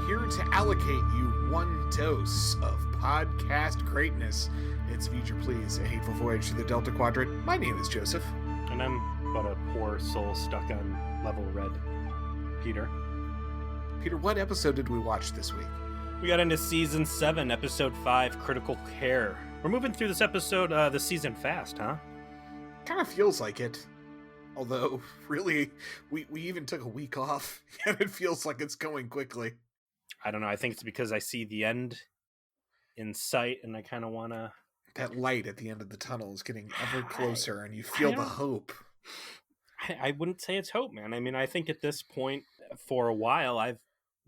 here to allocate you one dose of podcast greatness. It's Voyager, please, a hateful voyage through the Delta Quadrant. My name is Joseph. And I'm but a poor soul stuck on level red. Peter, what episode did we watch this week? we got into Season 7, Episode 5, Critical Care. We're moving through this episode, the season fast, huh? Kind of feels like it. Although, really, we even took a week off, and it feels like it's going quickly. I don't know, I think it's because I see the end in sight, and I kind of want to... That light at the end of the tunnel is getting ever closer, and you feel the hope. I wouldn't say it's hope, man. I mean, I think at this point, for a while, I've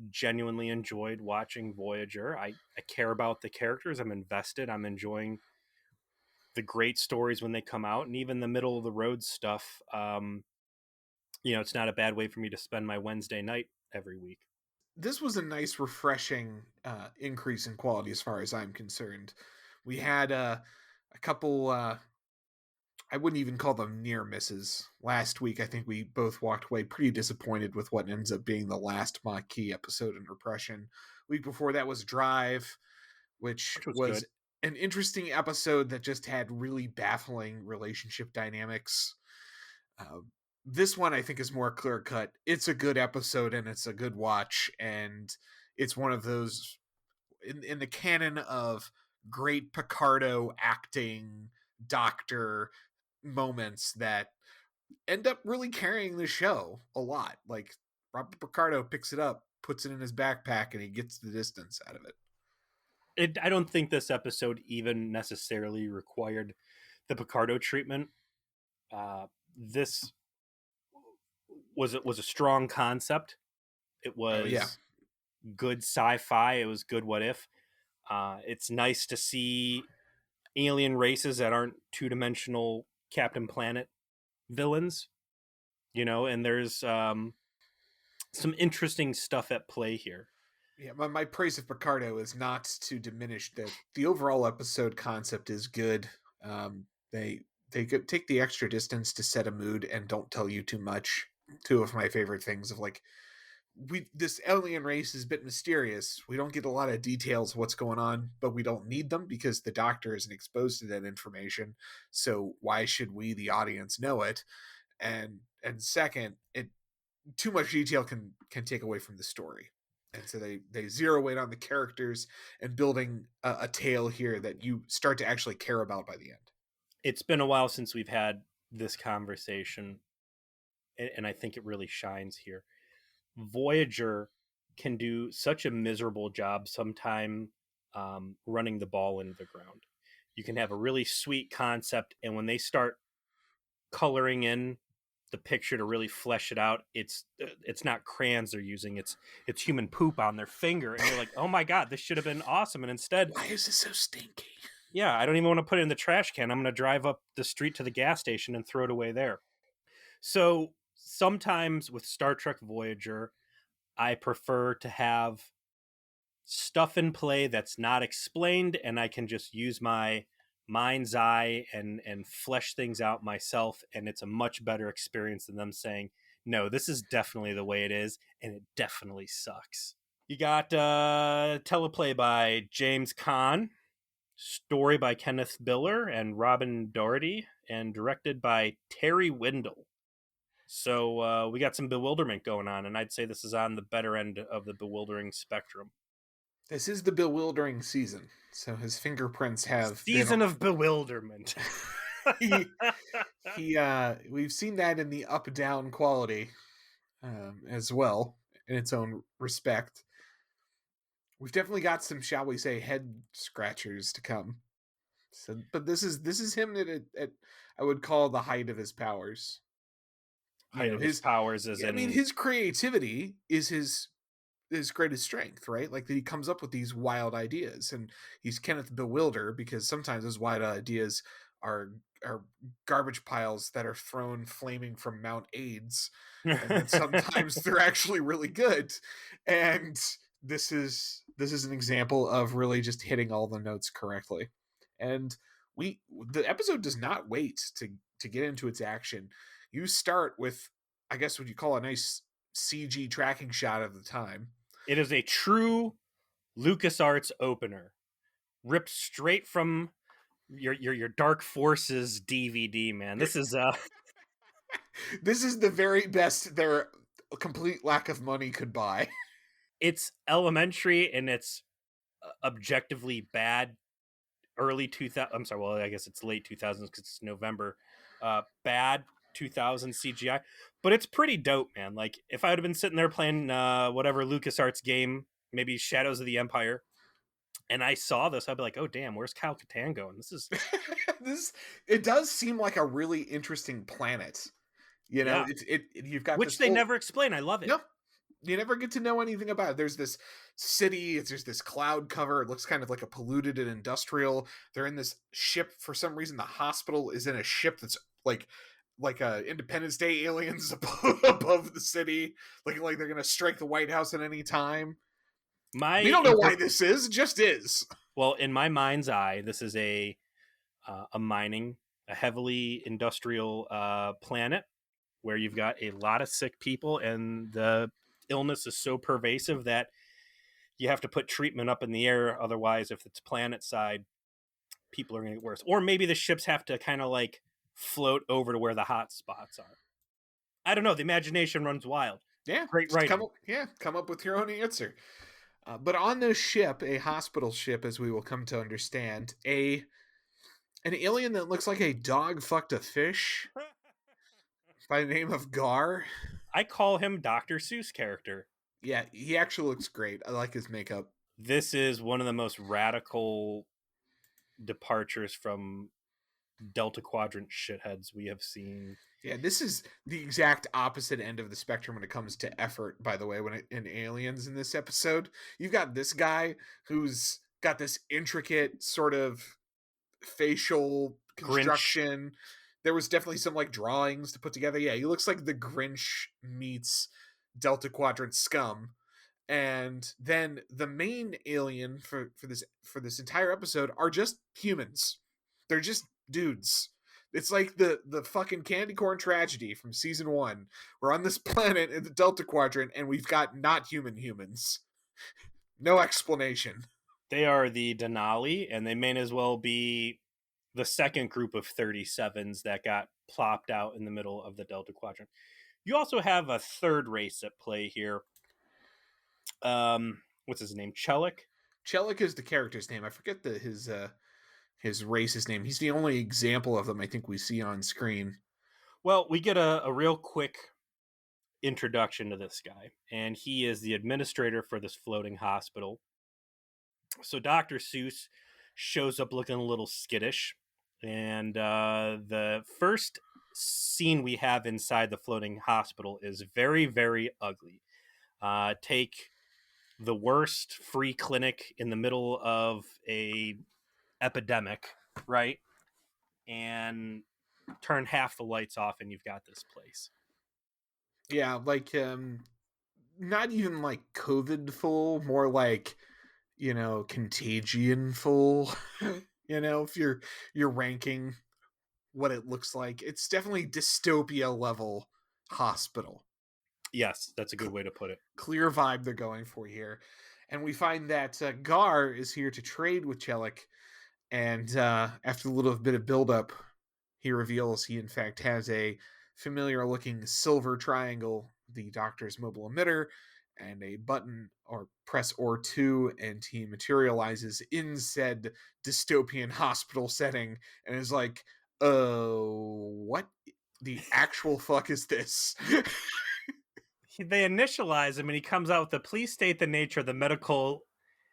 genuinely enjoyed watching Voyager. I care about the characters. I'm invested. I'm enjoying the great stories when they come out, and even the middle of the road stuff. It's not a bad way for me to spend my Wednesday night every week. This was a nice, refreshing increase in quality as far as I'm concerned. We had a couple, I wouldn't even call them near misses. Last week, I think we both walked away pretty disappointed with what ends up being the last Maquis episode in Repression. Week before that was Drive, which was an interesting episode that just had really baffling relationship dynamics. This one, I think, is more clear-cut. It's a good episode, and it's a good watch, and it's one of those, in the canon of great Picardo acting doctor moments that end up really carrying the show a lot. Like, Robert Picardo picks it up, puts it in his backpack, and he gets the distance out of it. I don't think this episode even necessarily required the Picardo treatment. This was a strong concept. It was good sci-fi. It was good what if. It's nice to see alien races that aren't two-dimensional Captain Planet villains, and there's some interesting stuff at play here. Yeah, my praise of Picardo is not to diminish that the overall episode concept is good. They take the extra distance to set a mood and don't tell you too much. Two of my favorite things of this alien race is a bit mysterious. We don't get a lot of details of what's going on, but we don't need them because the Doctor isn't exposed to that information. So why should we, the audience, know it? And second, too much detail can take away from the story. And so they zero in on the characters and building a tale here that you start to actually care about by the end. It's been a while since we've had this conversation, and I think it really shines here. Voyager can do such a miserable job sometime running the ball into the ground. You can have a really sweet concept, and when they start coloring in the picture to really flesh it out, it's not crayons they're using, it's human poop on their finger, and you're like, oh my god, this should have been awesome. And instead, why is this so stinky? Yeah, I don't even want to put it in the trash can. I'm going to drive up the street to the gas station and throw it away there. So sometimes with Star Trek Voyager, I prefer to have stuff in play that's not explained, and I can just use my mind's eye and flesh things out myself, and it's a much better experience than them saying, no, this is definitely the way it is, and it definitely sucks. You got teleplay by James Caan, story by Kenneth Biller and Robin Doherty, and directed by Terry Windle. So we got some bewilderment going on, and I'd say this is on the better end of the bewildering spectrum. This is the bewildering season, so his fingerprints have season of bewilderment. We've seen that in the up-down quality as well, in its own respect. We've definitely got some, shall we say, head scratchers to come. So, but this is him at I would call the height of his powers. His powers is his creativity is his greatest strength, right? Like, that he comes up with these wild ideas, and he's Kenneth Bewilder because sometimes those wild ideas are garbage piles that are thrown flaming from Mount AIDS, and then sometimes they're actually really good. And this is an example of really just hitting all the notes correctly. And the episode does not wait to get into its action. You start with, I guess, what you call a nice CG tracking shot of the time, It is a true LucasArts opener, ripped straight from your Dark Forces DVD, man. This is This is the very best their complete lack of money could buy. it's elementary and it's objectively bad. Early 2000, I'm sorry, well, I guess it's late 2000s because it's November. Bad 2000 CGI, but it's pretty dope, man. Like if I would have been sitting there playing whatever LucasArts game, maybe Shadows of the Empire, and I saw this, I'd be like, oh damn, where's Kyle Katarn going? This is This it does seem like a really interesting planet. You know, yeah, you've got which this they whole never explain. I love it. no, you never get to know anything about it. There's this city, there's this cloud cover. It looks kind of like a polluted and industrial. They're in this ship for some reason. The hospital is in a ship that's like Independence Day aliens above the city, like they're gonna strike the White House at any time. My We don't know why this is. It just is. well, in my mind's eye, this is a mining, a heavily industrial planet where you've got a lot of sick people, and the illness is so pervasive that you have to put treatment up in the air. Otherwise, if it's planet side, people are going to get worse. Or maybe the ships have to kind of like float over to where the hot spots are. I don't know. The imagination runs wild. Yeah, Great writing. come up with your own answer. But on this ship, a hospital ship, as we will come to understand, an alien that looks like a dog fucked a fish by the name of Gar. I call him Dr. Seuss character. Yeah, he actually looks great. I like his makeup. This is one of the most radical departures from Delta Quadrant shitheads we have seen. Yeah, this is the exact opposite end of the spectrum when it comes to effort, by the way, in Aliens in this episode. You've got this guy who's got this intricate sort of facial construction. Grinch. There was definitely some like drawings to put together. Yeah, he looks like the Grinch meets Delta Quadrant scum. And then the main alien for this entire episode are just humans. They're just dudes. It's like the fucking candy corn tragedy from season 1. We're on this planet in the Delta Quadrant and we've got not human humans. No explanation. They are the Denali, and they may as well be the second group of 37s that got plopped out in the middle of the Delta Quadrant. You also have a third race at play here. What's his name? Chelik? Chelik is the character's name. I forget his race's name. He's the only example of them I think we see on screen. Well, we get a real quick introduction to this guy, and he is the administrator for this floating hospital. So Dr. Seuss shows up looking a little skittish, and the first scene we have inside the floating hospital is very, very ugly. Take the worst free clinic in the middle of a epidemic, right? And turn half the lights off and you've got this place. Yeah, like not even like COVID full, more like, you know, Contagion full. You know, if you're ranking what it looks like, it's definitely dystopia level hospital. Yes, that's a good way to put it. Clear vibe they're going for here. And we find that Gar is here to trade with Chelik. And after a little bit of buildup, he reveals he in fact has a familiar looking silver triangle, the doctor's mobile emitter, and a button or press or 2, and he materializes in said dystopian hospital setting and is like, what the actual fuck is this? They initialize him and he comes out with the please state the nature of the medical,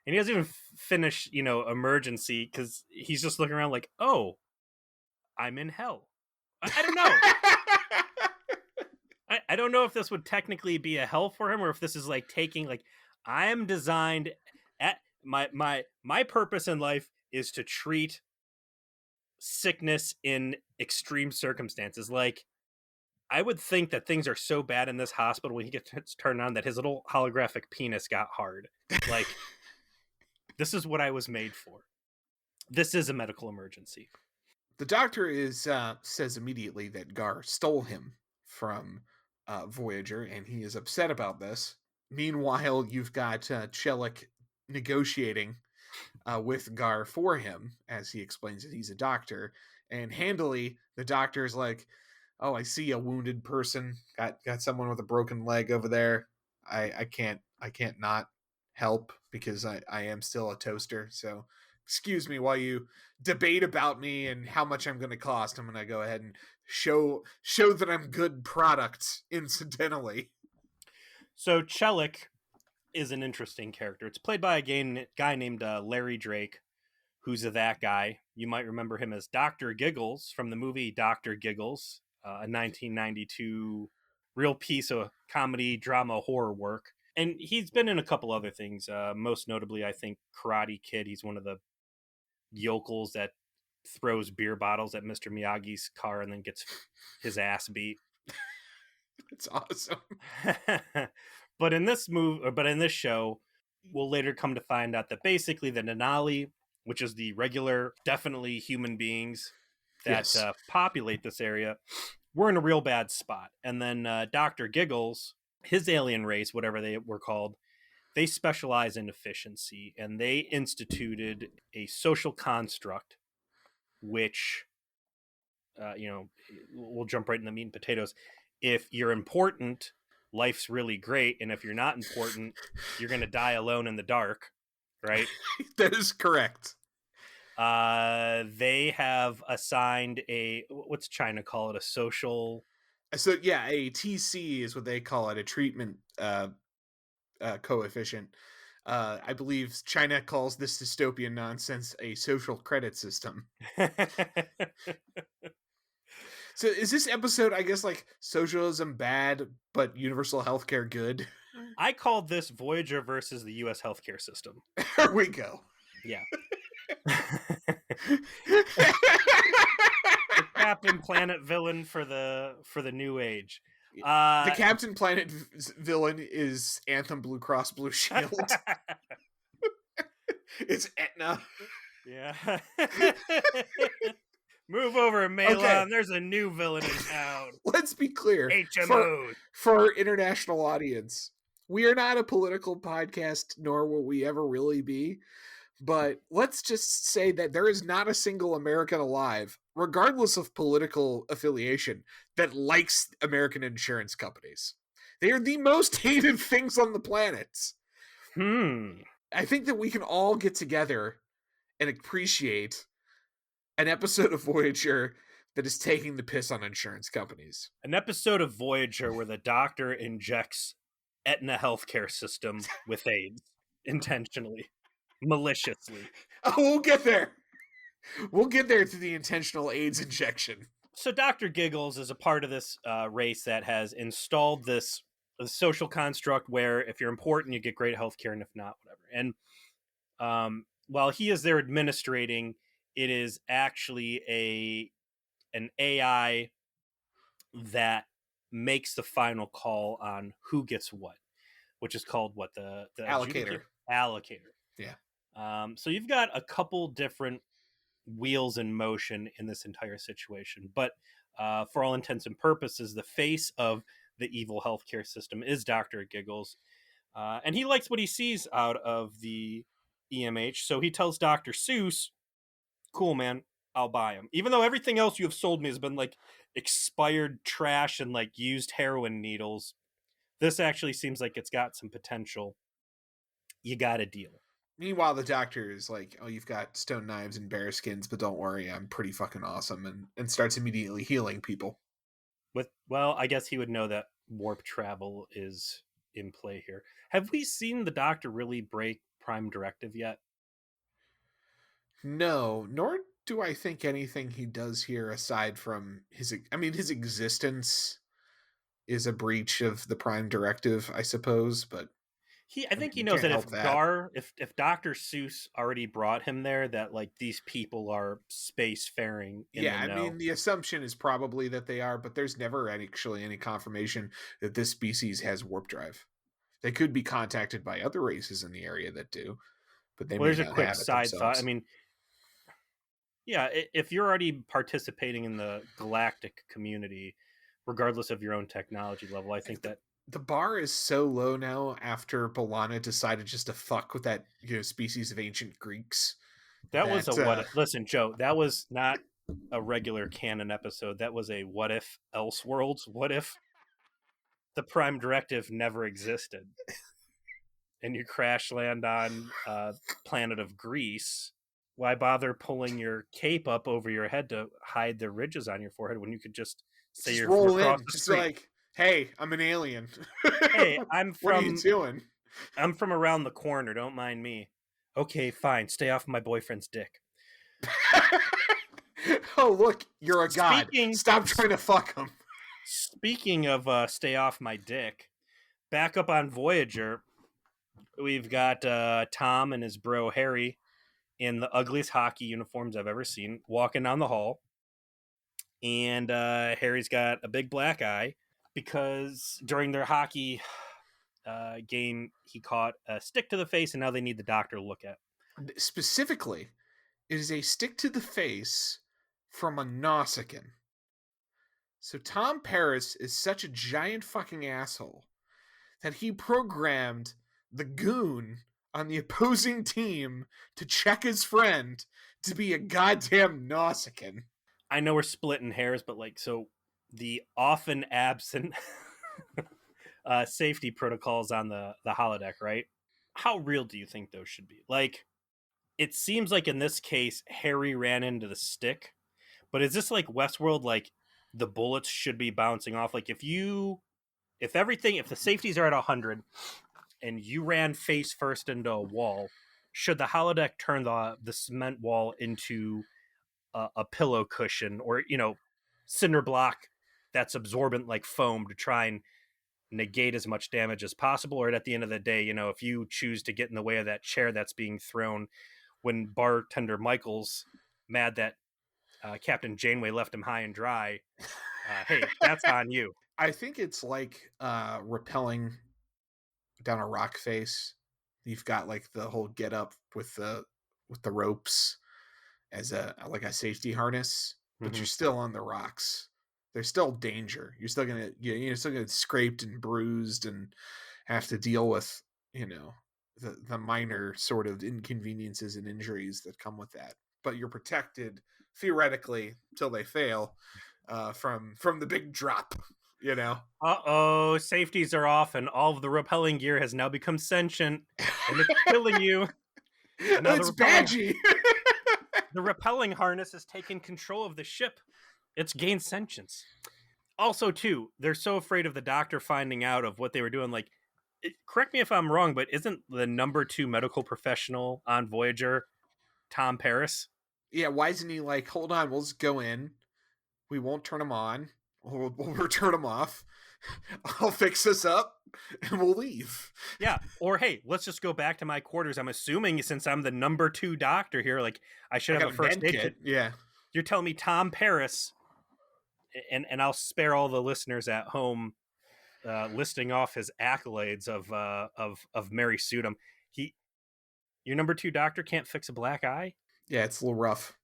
and he doesn't even finish, emergency, because he's just looking around like, oh, I'm in hell. I don't know. I don't know if this would technically be a hell for him, or if this is like taking, like, I am designed at my purpose in life is to treat sickness in extreme circumstances. Like, I would think that things are so bad in this hospital when he gets turned on that his little holographic penis got hard. Like, this is what I was made for. This is a medical emergency. The doctor says immediately that Gar stole him from Voyager, and he is upset about this. Meanwhile, you've got Chelik negotiating with Gar for him as he explains that he's a doctor. And handily, the doctor's like, "Oh, I see a wounded person. Got someone with a broken leg over there. I can't not help because I am still a toaster. So excuse me while you debate about me and how much I'm going to cost. I'm going to go ahead and show that I'm good product incidentally." So Chelik is an interesting character. It's played by a guy named Larry Drake, who's that guy. You might remember him as Dr. Giggles from the movie Dr. Giggles, a 1992 real piece of comedy, drama, horror work. And he's been in a couple other things, most notably, I think, Karate Kid. He's one of the yokels that throws beer bottles at Mr. Miyagi's car and then gets his ass beat. It's awesome. But in this show, we'll later come to find out that basically the Denali, which is the regular, definitely human beings that Yes. populate this area, we're in a real bad spot. And then Dr. Giggles, his alien race, whatever they were called, they specialize in efficiency, and they instituted a social construct, which, we'll jump right in the meat and potatoes. If you're important, life's really great, and if you're not important, you're going to die alone in the dark, right? That is correct. They have assigned what's China call it, a social. So yeah, a TC is what they call it, a treatment coefficient. I believe China calls this dystopian nonsense a social credit system. So is this episode, I guess, like socialism bad, but universal healthcare good? I called this Voyager versus the U.S. healthcare system. There we go. Yeah. The Captain Planet villain for the new age. The Captain Planet villain is Anthem Blue Cross Blue Shield. It's Aetna. Yeah. Move over, Malon. Okay. There's a new villain in town. Let's be clear. HMOs. For our international audience, we are not a political podcast, nor will we ever really be. But let's just say that there is not a single American alive, regardless of political affiliation, that likes American insurance companies. They are the most hated things on the planet. I think that we can all get together and appreciate an episode of Voyager that is taking the piss on insurance companies. An episode of Voyager where the doctor injects Aetna healthcare system with AIDS intentionally, maliciously. Oh, we'll get there. We'll get there to the intentional AIDS injection. So Dr. Giggles is a part of this race that has installed this social construct where if you're important, you get great healthcare, and if not, whatever. And while he is there administrating, it is actually an AI that makes the final call on who gets what, which is called what the allocator. Allocator. Yeah. So you've got a couple different wheels in motion in this entire situation, but for all intents and purposes, the face of the evil healthcare system is Dr. Giggles, and he likes what he sees out of the EMH. So he tells Dr. Seuss, "Cool, man, I'll buy him." Even though everything else you have sold me has been like expired trash and like used heroin needles, this actually seems like it's got some potential. You got a deal. Meanwhile, the doctor is like, "Oh, you've got stone knives and bear skins, but don't worry, I'm pretty fucking awesome," and starts immediately healing people. Well, I guess he would know that warp travel is in play here. Have we seen the doctor really break Prime Directive yet? No, nor do I think anything he does here aside from his existence is a breach of the Prime Directive, I suppose, but I think he knows that if Dr. Seuss already brought him there, that like these people are spacefaring. The assumption is probably that they are, but there's never actually any confirmation that this species has warp drive. They could be contacted by other races in the area that do, but they may there's not a quick have it side themselves. thought. I mean, yeah, if you're already participating in the galactic community, regardless of your own technology level, I think that the bar is so low now after B'Elanna decided just to fuck with that species of ancient Greeks That was a that what? Listen, Joe, that was not a regular canon episode. That was a what if Elseworlds. What if the Prime Directive never existed, and you crash land on planet of Greece? Why bother pulling your cape up over your head to hide the ridges on your forehead when you could just say just you're from roll across in, the just street? like, hey, I'm an alien. Hey, What are you doing? I'm from around the corner. Don't mind me. Okay, fine. Stay off my boyfriend's dick. Oh, look, you're a god. Speaking Stop trying to fuck him. speaking of stay off my dick, back up on Voyager, we've got Tom and his bro Harry in the ugliest hockey uniforms I've ever seen, walking down the hall. And Harry's got a big black eye because during their hockey game, he caught a stick to the face, and now they need the doctor to look at. Specifically, it is a stick to the face from a Nausicaan. So Tom Paris is such a giant fucking asshole that he programmed the goon on the opposing team to check his friend to be a goddamn Nausicaan. I know we're splitting hairs, but like, so the often absent safety protocols on the holodeck, right? How real do you think those should be? Like, it seems like in this case, Harry ran into the stick, but is this like Westworld? Like, the bullets should be bouncing off. Like, if the safeties are at 100 and you ran face first into a wall, should the holodeck turn the cement wall into a pillow cushion, or cinder block that's absorbent like foam to try and negate as much damage as possible? Or at the end of the day, if you choose to get in the way of that chair that's being thrown when bartender Michael's mad that Captain Janeway left him high and dry, hey, that's on you. I think it's like rappelling down a rock face. You've got like the whole get up with the ropes as a safety harness, but Mm-hmm. you're still on the rocks. There's still danger. You're still gonna get scraped and bruised and have to deal with the minor sort of inconveniences and injuries that come with that. But you're protected theoretically till they fail from the big drop. Uh-oh, safeties are off and all of the repelling gear has now become sentient and it's killing you. And now It's Badgie. The repelling harness has taken control of the ship. It's gained sentience. Also, too, they're so afraid of the doctor finding out of what they were doing. Like, correct me if I'm wrong, but isn't the number 2 medical professional on Voyager Tom Paris? Yeah, why isn't he like, hold on, we'll just go in. We won't turn them on. We'll turn them off. I'll fix this up and we'll leave. Yeah. Or, hey, let's just go back to my quarters. I'm assuming since I'm the number 2 doctor here, like I should have a first aid kit. Yeah. You're telling me Tom Paris, and I'll spare all the listeners at home listing off his accolades of Mary Sudom. Your number 2 doctor can't fix a black eye? Yeah, it's a little rough.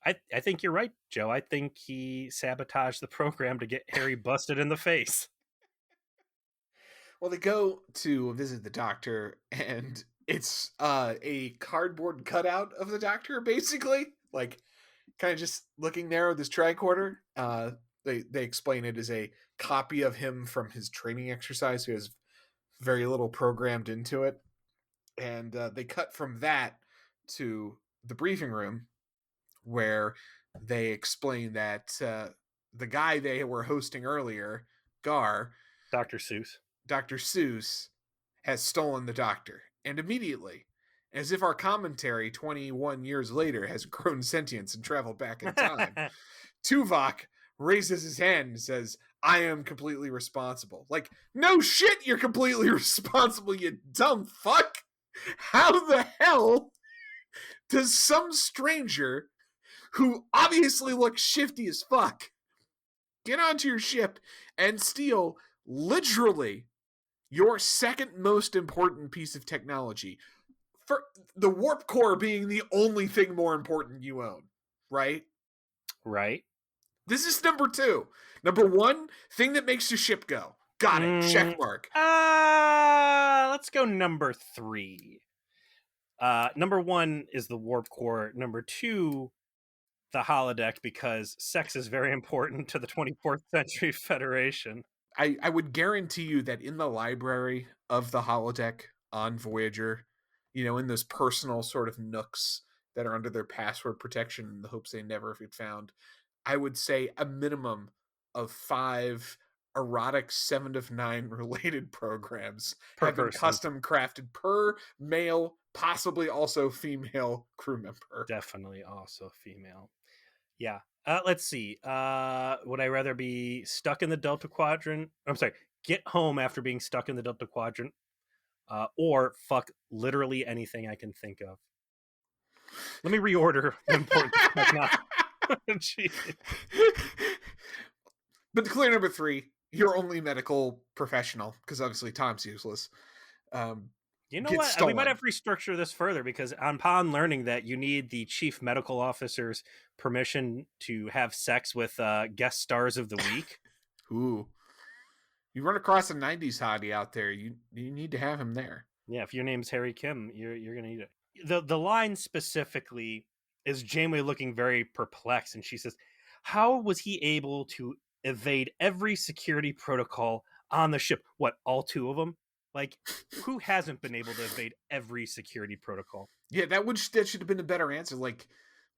I think you're right, Joe. I think he sabotaged the program to get Harry busted in the face. Well, they go to visit the doctor, and it's a cardboard cutout of the doctor, basically. Like, kind of just looking there with this tricorder. They explain it as a copy of him from his training exercise, who has very little programmed into it. And they cut from that to the briefing room, where they explain that the guy they were hosting earlier, Gar, Dr. Seuss, has stolen the doctor. And immediately, as if our commentary 21 years later has grown sentience and traveled back in time, Tuvok raises his hand and says, I am completely responsible. Like, no shit, you're completely responsible, you dumb fuck! How the hell does some stranger who obviously looks shifty as fuck get onto your ship and steal literally your second most important piece of technology, for the warp core being the only thing more important you own, right? Right. This is number 2. Number 1, thing that makes your ship go. Got it. Check mark. Let's go number 3. Number 1 is the warp core. Number 2, the holodeck, because sex is very important to the 24th Century Federation. I would guarantee you that in the library of the holodeck on Voyager, in those personal sort of nooks that are under their password protection in the hopes they never get found, I would say a minimum of 5 erotic 7 of 9 related programs Per have been person. custom crafted per male, possibly also female crew member. Definitely also female. Yeah. Let's see. Would I rather be stuck in the Delta Quadrant? I'm sorry, get home after being stuck in the Delta Quadrant, or fuck literally anything I can think of. Let me reorder the important technology. But to clear number 3, you're only medical professional, because obviously Tom's useless. You know Gets what? stolen. We might have to restructure this further, because upon learning that you need the chief medical officer's permission to have sex with guest stars of the week. Ooh. You run across a 90s hottie out there, you need to have him there. Yeah, if your name's Harry Kim, you're gonna need it. The line specifically is Janeway looking very perplexed, and she says, "How was he able to evade every security protocol on the ship? What, all 2 of them? Like, who hasn't been able to evade every security protocol?" Yeah, that should have been a better answer. Like,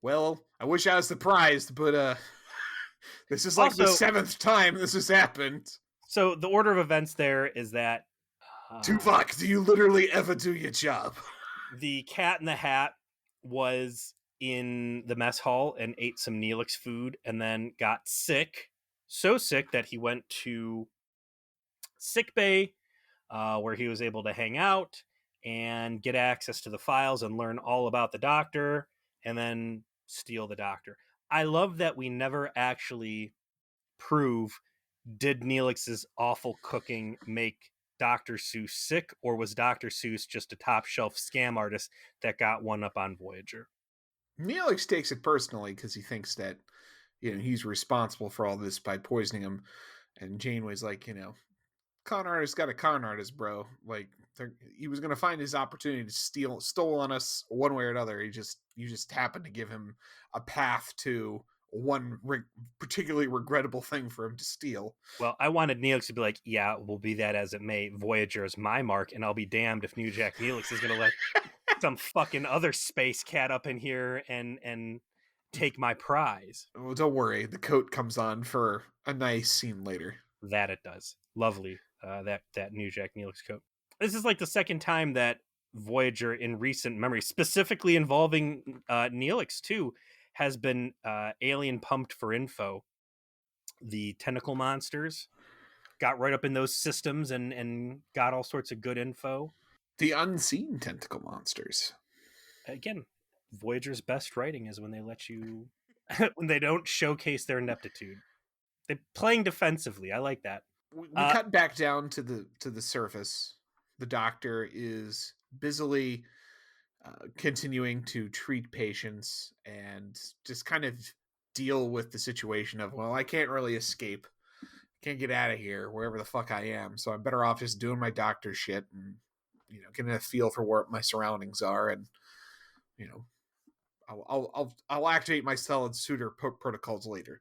well, I wish I was surprised, but this is like Also, the 7th time this has happened. So the order of events there is that Tuvok, do you literally ever do your job? The Cat in the Hat was in the mess hall and ate some Neelix food and then got sick, so sick that he went to sick bay, where he was able to hang out and get access to the files and learn all about the Doctor and then steal the Doctor. I love that we never actually prove, did Neelix's awful cooking make Dr. Seuss sick, or was Dr. Seuss just a top shelf scam artist that got one up on Voyager? Neelix takes it personally because he thinks that he's responsible for all this by poisoning him, and Janeway's like, con artist got a con artist, bro. Like, he was gonna find his opportunity to stole on us one way or another. You just happened to give him a path to one particularly regrettable thing for him to steal. Well, I wanted Neelix to be like, yeah, we'll be that as it may. Voyager is my mark, and I'll be damned if New Jack Neelix is going to let some fucking other space cat up in here and take my prize. Well, don't worry. The coat comes on for a nice scene later. That it does. Lovely, that New Jack Neelix coat. This is like the second time that Voyager in recent memory, specifically involving Neelix too, has been alien pumped for info. The tentacle monsters got right up in those systems and got all sorts of good info. The unseen tentacle monsters. Again, Voyager's best writing is when they let you when they don't showcase their ineptitude. They're playing defensively. I like that. We cut back down to the surface. The Doctor is busily continuing to treat patients and just kind of deal with the situation of, well, I can't really escape, can't get out of here wherever the fuck I am, so I'm better off just doing my doctor shit and getting a feel for where my surroundings are, and I'll activate my solid suitor protocols later.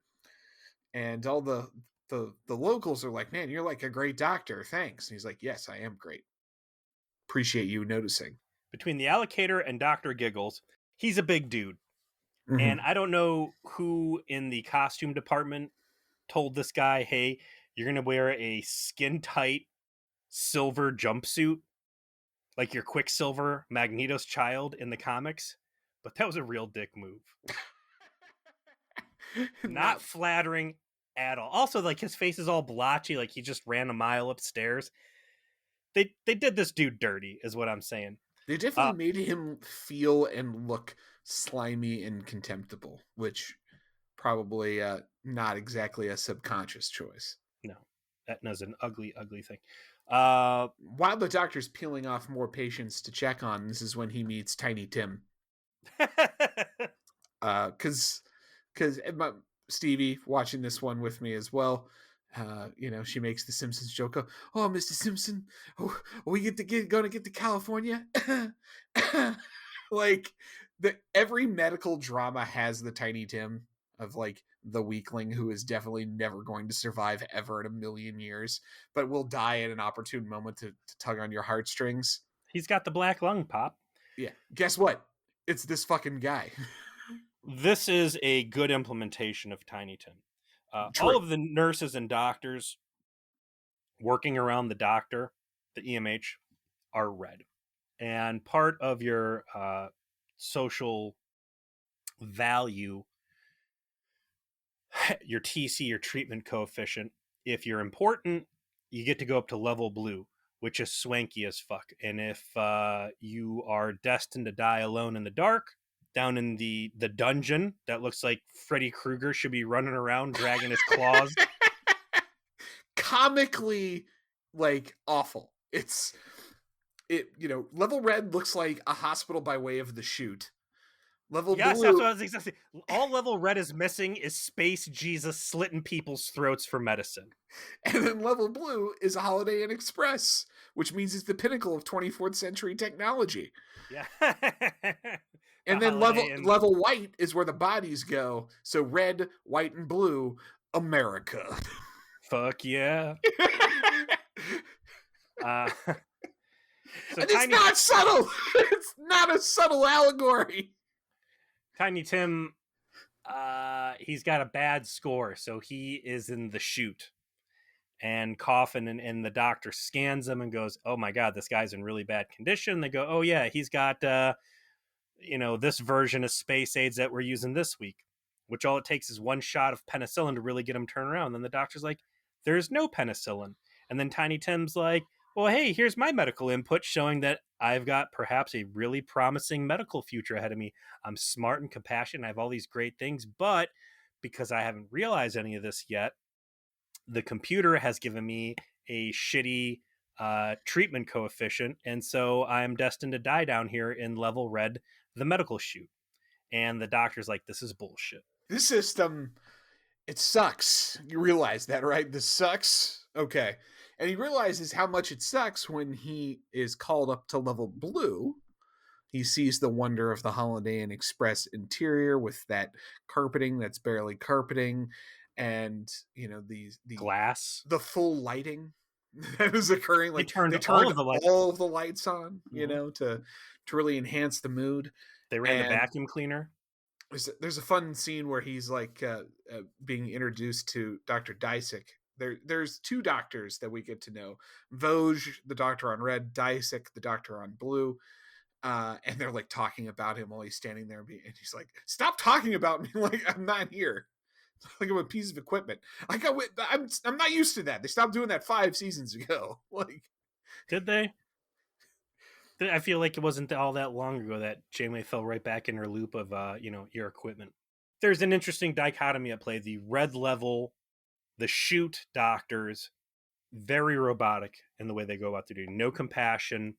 And all the locals are like, man, you're like a great doctor, thanks. And he's like, yes, I am great, appreciate you noticing. Between the allocator and Dr. Giggles, he's a big dude. Mm-hmm. And I don't know who in the costume department told this guy, hey, you're going to wear a skin-tight silver jumpsuit like your Quicksilver, Magneto's child in the comics. But that was a real dick move. Not flattering at all. Also, like, his face is all blotchy, like he just ran a mile upstairs. They did this dude dirty, is what I'm saying. They definitely made him feel and look slimy and contemptible, which probably not exactly a subconscious choice. No, Etna's an ugly, ugly thing. While the Doctor's peeling off more patients to check on, this is when he meets Tiny Tim. Because Stevie, watching this one with me as well, She makes the Simpsons joke. Oh, Mr. Simpson, we going to get to California. Like every medical drama has the Tiny Tim of like the weakling who is definitely never going to survive ever in a million years, but will die at an opportune moment to tug on your heartstrings. He's got the black lung, Pop. Yeah. Guess what? It's this fucking guy. This is a good implementation of Tiny Tim. All True. of the nurses and doctors working around the doctor, the EMH, are red. And part of your social value, your TC, your treatment coefficient, if you're important, you get to go up to level blue, which is swanky as fuck. And if you are destined to die alone in the dark, down in the dungeon that looks like Freddy Krueger should be running around dragging his claws. Comically, like, awful. Level red looks like a hospital by way of the Chute. Level Yes, blue. that's what I was exactly. All level red is missing is Space Jesus slitting people's throats for medicine. And then level blue is a Holiday Inn Express, which means it's the pinnacle of 24th century technology. Yeah. And then level white is where the bodies go. So red, white, and blue, America. Fuck yeah. So and it's not subtle. It's not a subtle allegory. Tiny Tim, he's got a bad score, so he is in the Chute. And Coffin and the doctor scans him and goes, oh my God, this guy's in really bad condition. They go, oh yeah, he's got, this version of space aids that we're using this week, which all it takes is one shot of penicillin to really get him turned around. And then the doctor's like, there's no penicillin. And then Tiny Tim's like, well, hey, here's my medical input showing that I've got perhaps a really promising medical future ahead of me. I'm smart and compassionate. I have all these great things, but because I haven't realized any of this yet, the computer has given me a shitty treatment coefficient. And so I'm destined to die down here in level red, the medical Chute. And the doctor's like, this is bullshit. This system, it sucks. You realize that, right? This sucks. Okay. And he realizes how much it sucks when he is called up to level blue. He sees the wonder of the Holiday Inn Express interior with that carpeting that's barely carpeting, and the glass, the full lighting that is occurring. Like they turned all of the lights on, to really enhance the mood. They ran the vacuum cleaner. There's a fun scene where he's like being introduced to Dr. Disick. There's two doctors that we get to know. Voyager, the doctor on red, Disick, the doctor on blue. And they're like talking about him while he's standing there, and he's like, "Stop talking about me like I'm not here, like I'm a piece of equipment." I'm not used to that. They stopped doing that 5 seasons ago. Like, did they? I feel like it wasn't all that long ago that Janeway fell right back in her loop of your equipment. There's an interesting dichotomy at play. The red level, the Chute doctors, very robotic in the way they go about their duty. No compassion,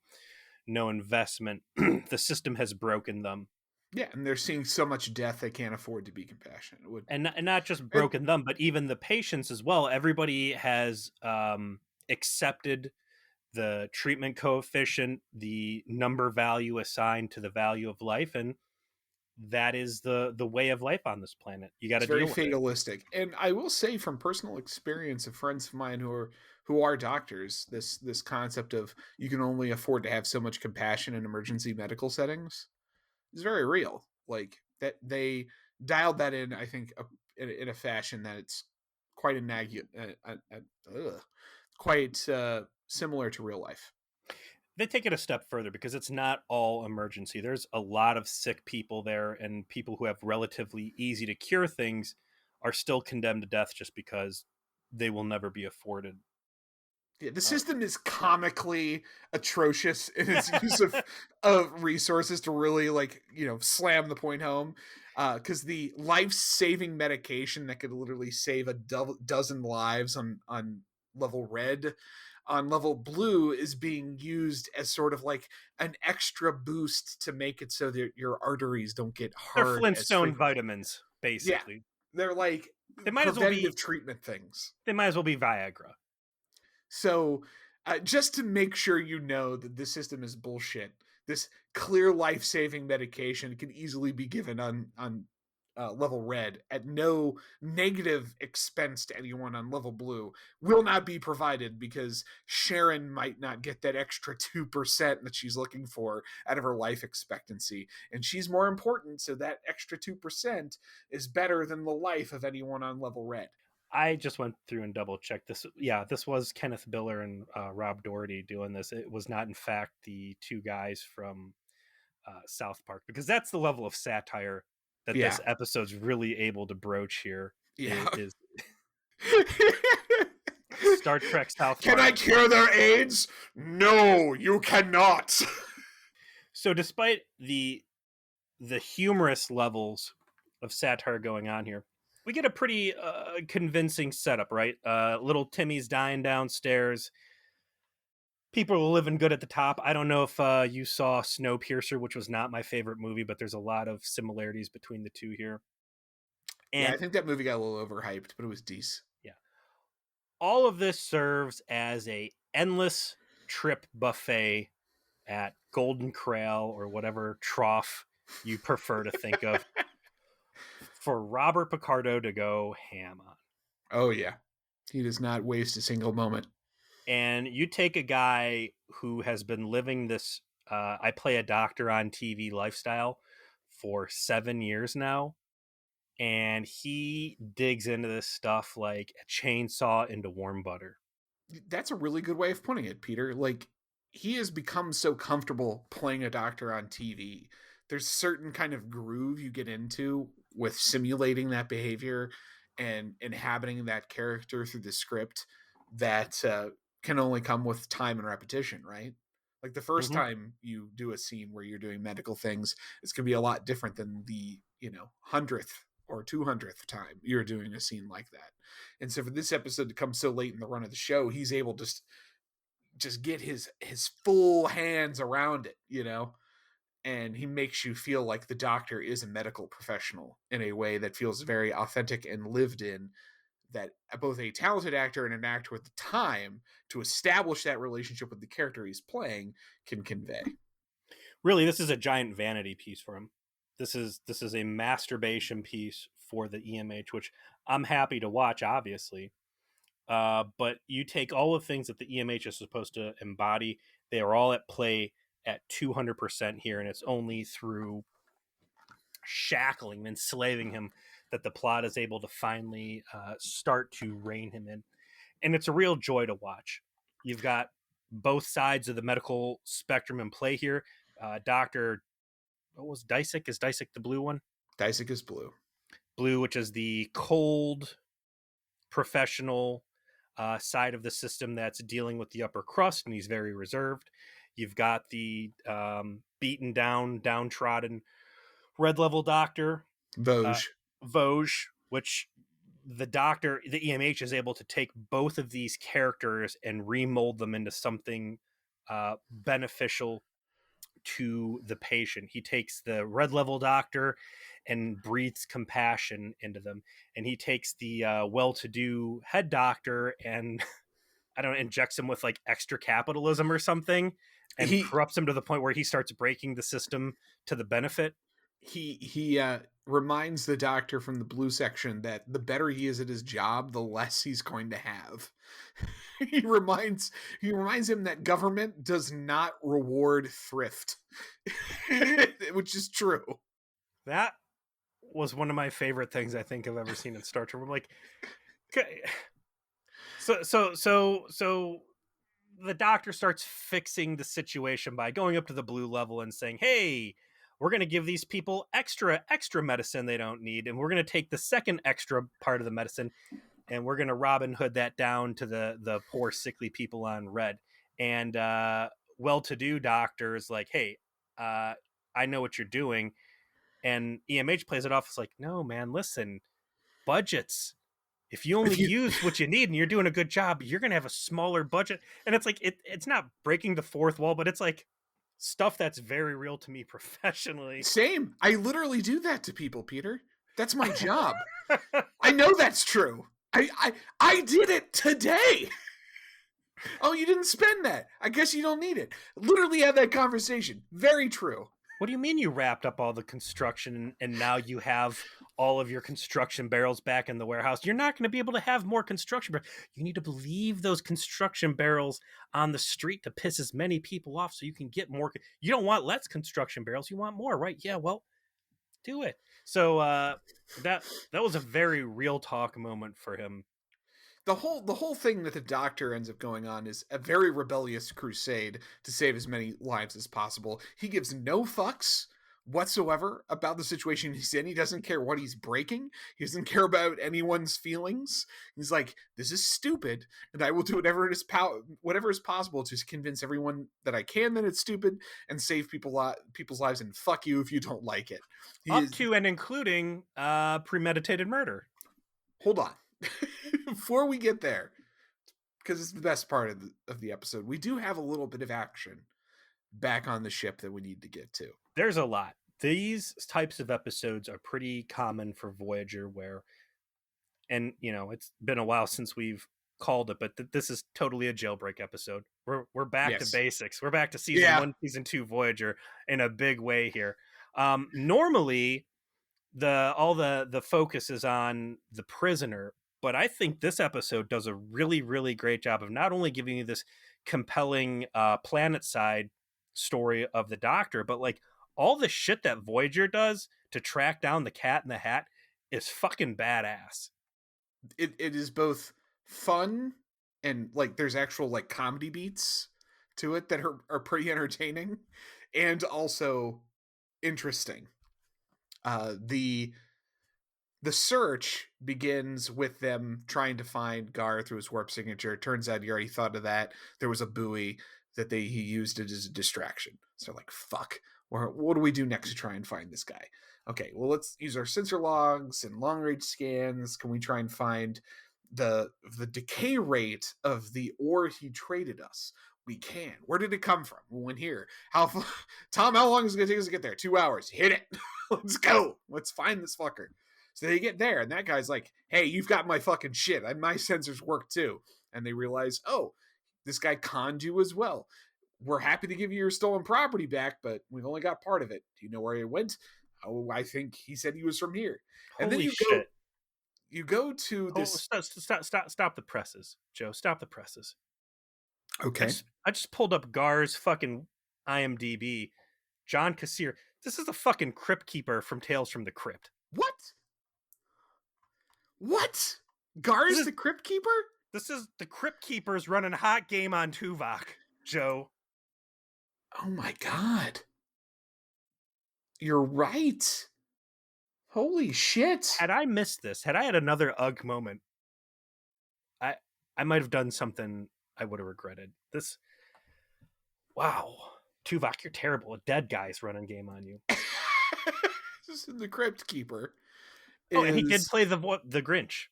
no investment. The system has broken them. Yeah, and they're seeing so much death they can't afford to be compassionate. And not just broken them, but even the patients as well. Everybody has accepted the treatment coefficient, the number value assigned to the value of life, and that is the way of life on this planet. You got to deal with it. Very fatalistic. And I will say, from personal experience of friends of mine who are doctors, this concept of you can only afford to have so much compassion in emergency medical settings is very real. Like, that they dialed that in, I think, in a fashion that it's quite quite similar to real life. They take it a step further because it's not all emergency. There's a lot of sick people there, and people who have relatively easy to cure things are still condemned to death just because they will never be afforded. Yeah, the system is comically atrocious in its use of resources to really, slam the point home. Because the life-saving medication that could literally save a dozen lives on level red, on level blue, is being used as sort of like an extra boost to make it so that your arteries don't get hard. They're Flintstone vitamins, basically. Yeah. They're like They might as well preventative be. treatment things. They might as well be Viagra. So, just to make sure you know that this system is bullshit, this clear life-saving medication can easily be given on level red at no negative expense to anyone on level blue. Will not be provided because Sharon might not get that extra 2% that she's looking for out of her life expectancy, and she's more important, so that extra 2% is better than the life of anyone on level red. I just went through and double checked this. Yeah, this was Kenneth Biller and Rob Doherty doing this. It was not, in fact, the two guys from South Park, because that's the level of satire that Yeah. this episode's really able to broach here. Yeah. Is Star Trek South Can Park. I cure their AIDS? No, you cannot. So despite the humorous levels of satire going on here, we get a pretty convincing setup, right? Little Timmy's dying downstairs. People are living good at the top. I don't know if you saw Snowpiercer, which was not my favorite movie, but there's a lot of similarities between the two here. And yeah, I think that movie got a little overhyped, but it was decent. Yeah. All of this serves as a endless trip buffet at Golden Corral or whatever trough you prefer to think of for Robert Picardo to go ham on. Oh, yeah. He does not waste a single moment. And you take a guy who has been living this I play a doctor on TV lifestyle for 7 years now, and he digs into this stuff like a chainsaw into warm butter. That's a really good way of putting it, Peter. Like, he has become so comfortable playing a doctor on TV. There's a certain kind of groove you get into with simulating that behavior and inhabiting that character through the script that can only come with time and repetition, right? Like, the first time you do a scene where you're doing medical things, it's going to be a lot different than the 100th or 200th time you're doing a scene like that. And so for this episode to come so late in the run of the show, he's able to just get his full hands around it, and he makes you feel like the doctor is a medical professional in a way that feels very authentic and lived in, that both a talented actor and an actor with the time to establish that relationship with the character he's playing can convey. Really, this is a giant vanity piece for him. This is a masturbation piece for the EMH, which I'm happy to watch, obviously. But you take all the things that the EMH is supposed to embody, they are all at play at 200% here, and it's only through shackling and enslaving him that the plot is able to finally start to rein him in. And it's a real joy to watch. You've got both sides of the medical spectrum in play here. Dr. What was Disick? Is Disick the blue one? Disick is blue. Blue, which is the cold, professional side of the system that's dealing with the upper crust, and he's very reserved. You've got the beaten down, downtrodden red level doctor, Vogue, which the EMH is able to take both of these characters and remold them into something beneficial to the patient. He takes the red level doctor and breathes compassion into them, and he takes the well-to-do head doctor and I don't know, injects him with like extra capitalism or something, and corrupts him to the point where he starts breaking the system to the benefit. He reminds the doctor from the blue section that the better he is at his job, the less he's going to have. he reminds him that government does not reward thrift, which is true. That was one of my favorite things I think I've ever seen in Star Trek. I'm like, okay. So the doctor starts fixing the situation by going up to the blue level and saying, "Hey, we're going to give these people extra medicine they don't need, and we're going to take the second extra part of the medicine, and we're going to Robin Hood that down to the poor sickly people on red." And well-to-do doctor is like, "Hey, I know what you're doing," and EMH plays it off as like, "No, man, listen, budgets. If you only use what you need and you're doing a good job, you're going to have a smaller budget." And it's like, it's not breaking the fourth wall, but it's like stuff that's very real to me professionally. Same. I literally do that to people, Peter. That's my job. I know that's true. I did it today. Oh, you didn't spend that. I guess you don't need it. Literally had that conversation. Very true. What do you mean you wrapped up all the construction and now you have all of your construction barrels back in the warehouse? You're not going to be able to have more construction barrels. You need to leave those construction barrels on the street to piss as many people off so you can get more. You don't want less construction barrels. You want more, right? Yeah, well, do it. So that was a very real talk moment for him. The whole thing that the Doctor ends up going on is a very rebellious crusade to save as many lives as possible. He gives no fucks whatsoever about the situation he's in. He doesn't care what he's breaking. He doesn't care about anyone's feelings. He's like, this is stupid, and I will do whatever is possible to convince everyone that I can that it's stupid and save people's lives. And fuck you if you don't like it. Up to and including premeditated murder. Hold on. Before we get there, because it's the best part of the episode, we do have a little bit of action back on the ship that we need to get to. There's a lot. These types of episodes are pretty common for Voyager, where, and it's been a while since we've called it, but this is totally a jailbreak episode. We're back to basics. We're back to season 1, season 2 Voyager in a big way here. Normally, all the focus is on the prisoner. But I think this episode does a really, really great job of not only giving you this compelling planet side story of the Doctor, but like all the shit that Voyager does to track down the Cat in the Hat is fucking badass. It is both fun and like there's actual like comedy beats to it that are pretty entertaining and also interesting. The search begins with them trying to find Gar through his warp signature. It turns out he already thought of that. There was a buoy that he used it as a distraction. So like, fuck, what do we do next to try and find this guy? Okay, well, let's use our sensor logs and long range scans. Can we try and find the decay rate of the ore he traded us? We can. Where did it come from? We went here. Tom, how long is it going to take us to get there? 2 hours. Hit it. Let's go. Let's find this fucker. So they get there, and that guy's like, hey, you've got my fucking shit. My sensors work too. And they realize, oh, this guy conned you as well. We're happy to give you your stolen property back, but we've only got part of it. Do you know where he went? Oh, I think he said he was from here. And Holy then shit. You go to this... Stop the presses, Joe. Stop the presses. Okay. I just pulled up Gar's fucking IMDb. John Kassir. This is the fucking Cryptkeeper from Tales from the Crypt. What? Gar is the Cryptkeeper? This is the Cryptkeepers running a hot game on Tuvok, Joe. Oh my god. You're right. Holy shit. Had I missed this, had I had another Ugg moment, I might have done something I would have regretted. This, wow. Tuvok, you're terrible. A dead guy's running game on you. This is the Cryptkeeper. Oh, and he did play the Grinch.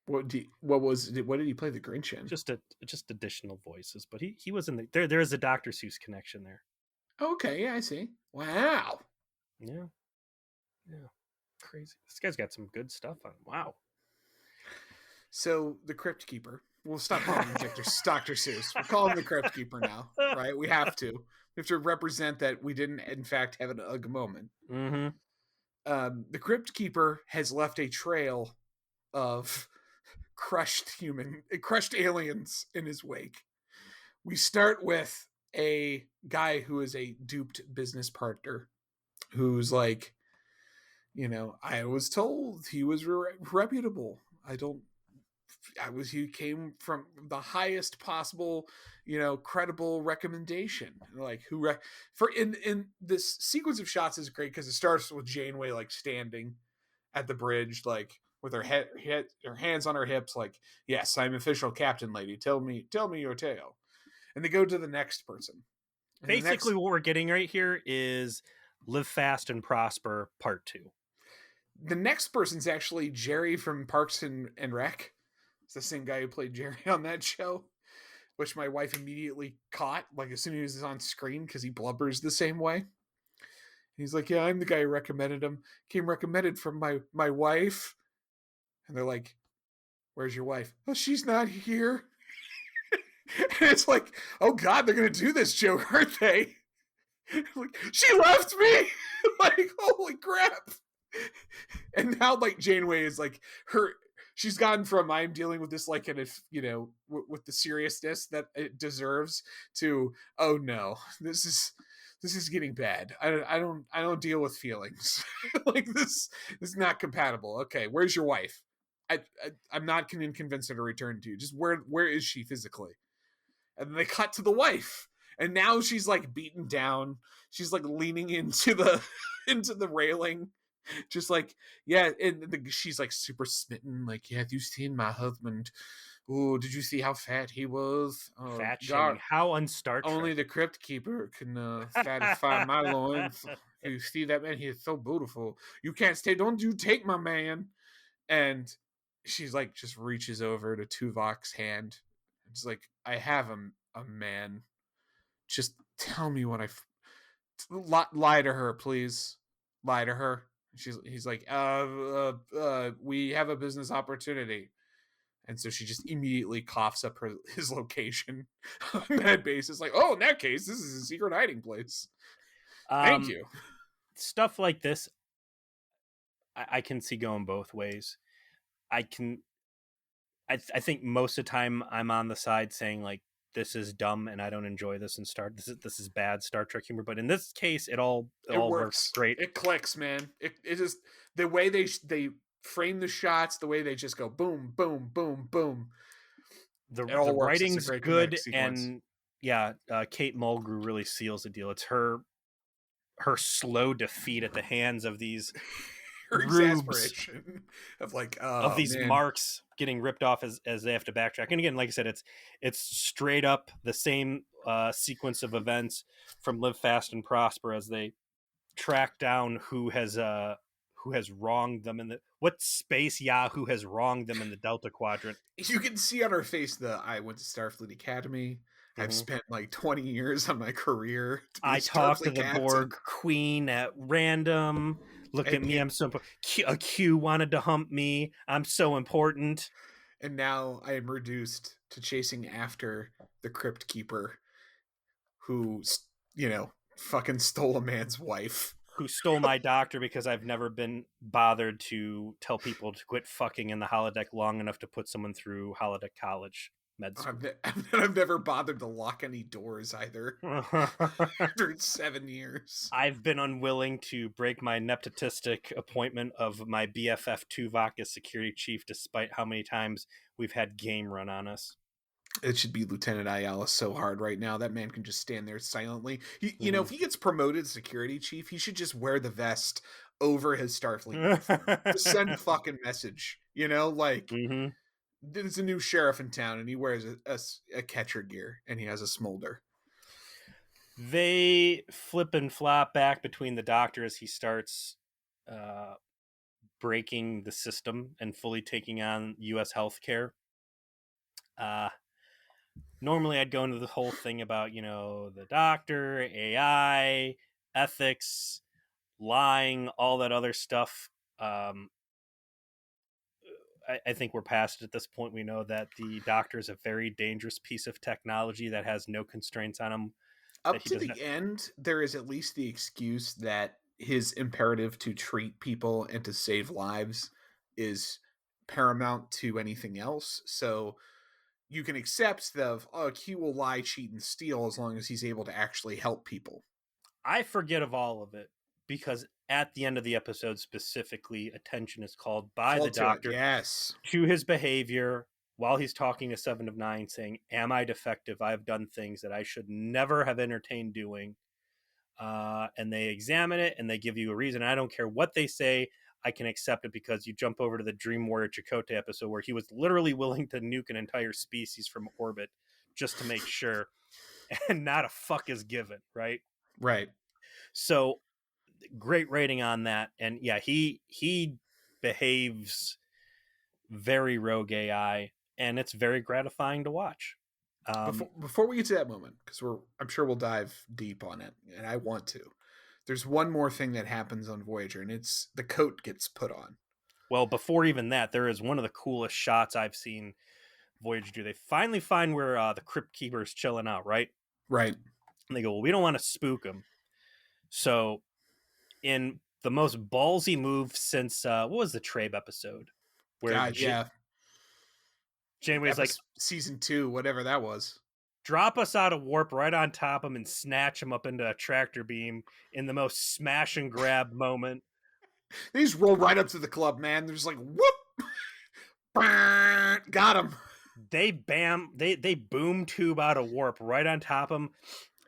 What did he play the Grinch in? Just additional voices, but he was in the there is a Dr. Seuss connection there. Okay, yeah, I see. Wow. Yeah. Crazy. This guy's got some good stuff on him. Wow. So the Cryptkeeper. We'll stop calling him Dr. Seuss. We'll call him the Cryptkeeper now, right? We have to. We have to represent that we didn't, in fact, have an Ugg moment. Mm-hmm. The Cryptkeeper has left a trail of crushed aliens in his wake. We start with a guy who is a duped business partner who's like, I was told he was reputable. He came from the highest possible, credible recommendation. Like in this sequence of shots is great because it starts with Janeway like standing at the bridge, like with her hands on her hips, like, yes, I'm official captain lady. Tell me your tale. And they go to the next person. And basically what we're getting right here is Live Fast and Prosper Part 2. The next person's actually Jerry from Parks and Rec. It's the same guy who played Jerry on that show, which my wife immediately caught, like as soon as he was on screen, because he blubbers the same way. He's like, yeah, I'm the guy who recommended him. Came recommended from my wife. And they're like, where's your wife? Oh, she's not here. And it's like, oh God, they're gonna do this joke, aren't they? Like, she left me. Like, holy crap. And now, like, Janeway is like her. She's gotten from I'm dealing with this like with the seriousness that it deserves to, oh no, this is getting bad. I don't deal with feelings. Like this is not compatible. Okay, where's your wife? I'm not convinced her to return to you. Just where is she physically? And then they cut to the wife, and now she's like beaten down. She's like leaning into the into the railing, just like, yeah. And she's like super smitten, like, yeah, have you seen my husband? Oh, did you see how fat he was? Oh Fat shaming. God, How un-Star only Trek. the Cryptkeeper can satisfy my loins. You see that man? He is so beautiful. You can't stay. Don't you take my man? And she's like, just reaches over to Tuvok's hand. It's like, I have a man. Just tell me what lie to her, please. Lie to her. He's like, we have a business opportunity. And so she just immediately coughs up his location on that basis. Like, oh, in that case, this is a secret hiding place. Thank you. Stuff like this, I can see going both ways. I think most of the time I'm on the side saying like, this is dumb and I don't enjoy this and this is bad Star Trek humor. But in this case, it all works great. It clicks, man. It just, the way they frame the shots, the way they just go boom, boom, boom, boom. The It all works. It's a writing's great good, sequence. and yeah, Kate Mulgrew really seals the deal. It's her slow defeat at the hands of these Her rubes, exasperation of like, oh, of these man. marks getting ripped off as they have to backtrack. And again, like I said, it's straight up the same sequence of events from Live Fast and Prosper as they track down who has wronged them in the what space Yahoo has wronged them in the Delta Quadrant. You can see on her face that I went to Starfleet Academy. I've spent like 20 years of my career to be I a talked to Starfleet the captain. Borg Queen at random. Look at me, I'm so a Q wanted to hump me. I'm so important. And now I am reduced to chasing after the Cryptkeeper, who, fucking stole a man's wife. Who stole my doctor because I've never been bothered to tell people to quit fucking in the holodeck long enough to put someone through holodeck college med school. I've never bothered to lock any doors either. After 7 years. I've been unwilling to break my nepotistic appointment of my BFF Tuvok as security chief, despite how many times we've had game run on us. It should be Lieutenant Ayala so hard right now. That man can just stand there silently. If he gets promoted security chief, he should just wear the vest over his Starfleet uniform to send a fucking message. There's a new sheriff in town, and he wears a catcher gear, and he has a smolder. They flip and flop back between the Doctor as he starts breaking the system and fully taking on U.S. healthcare. Normally I'd go into the whole thing about, the Doctor, AI, ethics, lying, all that other stuff. I think we're past it at this point. We know that the Doctor is a very dangerous piece of technology that has no constraints on him. Up to the end, there is at least the excuse that his imperative to treat people and to save lives is paramount to anything else. So you can accept he will lie, cheat, and steal as long as he's able to actually help people. I forget of all of it because at the end of the episode, specifically, attention is called by the Doctor to his behavior while he's talking to 7 of 9, saying, am I defective? I've done things that I should never have entertained doing. And they examine it and they give you a reason. I don't care what they say. I can accept it because you jump over to the Dream Warrior Chakotay episode where he was literally willing to nuke an entire species from orbit just to make sure, and not a fuck is given, right? Right. So great rating on that. And yeah, he behaves very rogue AI, and it's very gratifying to watch. Before we get to that moment, because I'm sure we'll dive deep on it, and I want to. There's one more thing that happens on Voyager, and it's the coat gets put on. Well, before even that, there is one of the coolest shots I've seen Voyager do. They finally find where the Cryptkeeper is chilling out, right? Right. And they go, well, we don't want to spook him. So, in the most ballsy move since, what was the Trabe episode? Where God, yeah. Janeway's like, season 2, whatever that was. Drop us out of warp right on top of him and snatch him up into a tractor beam in the most smash and grab moment. They just roll right up to the club, man. They're just like, whoop! Got him. They boom tube out of warp right on top of him.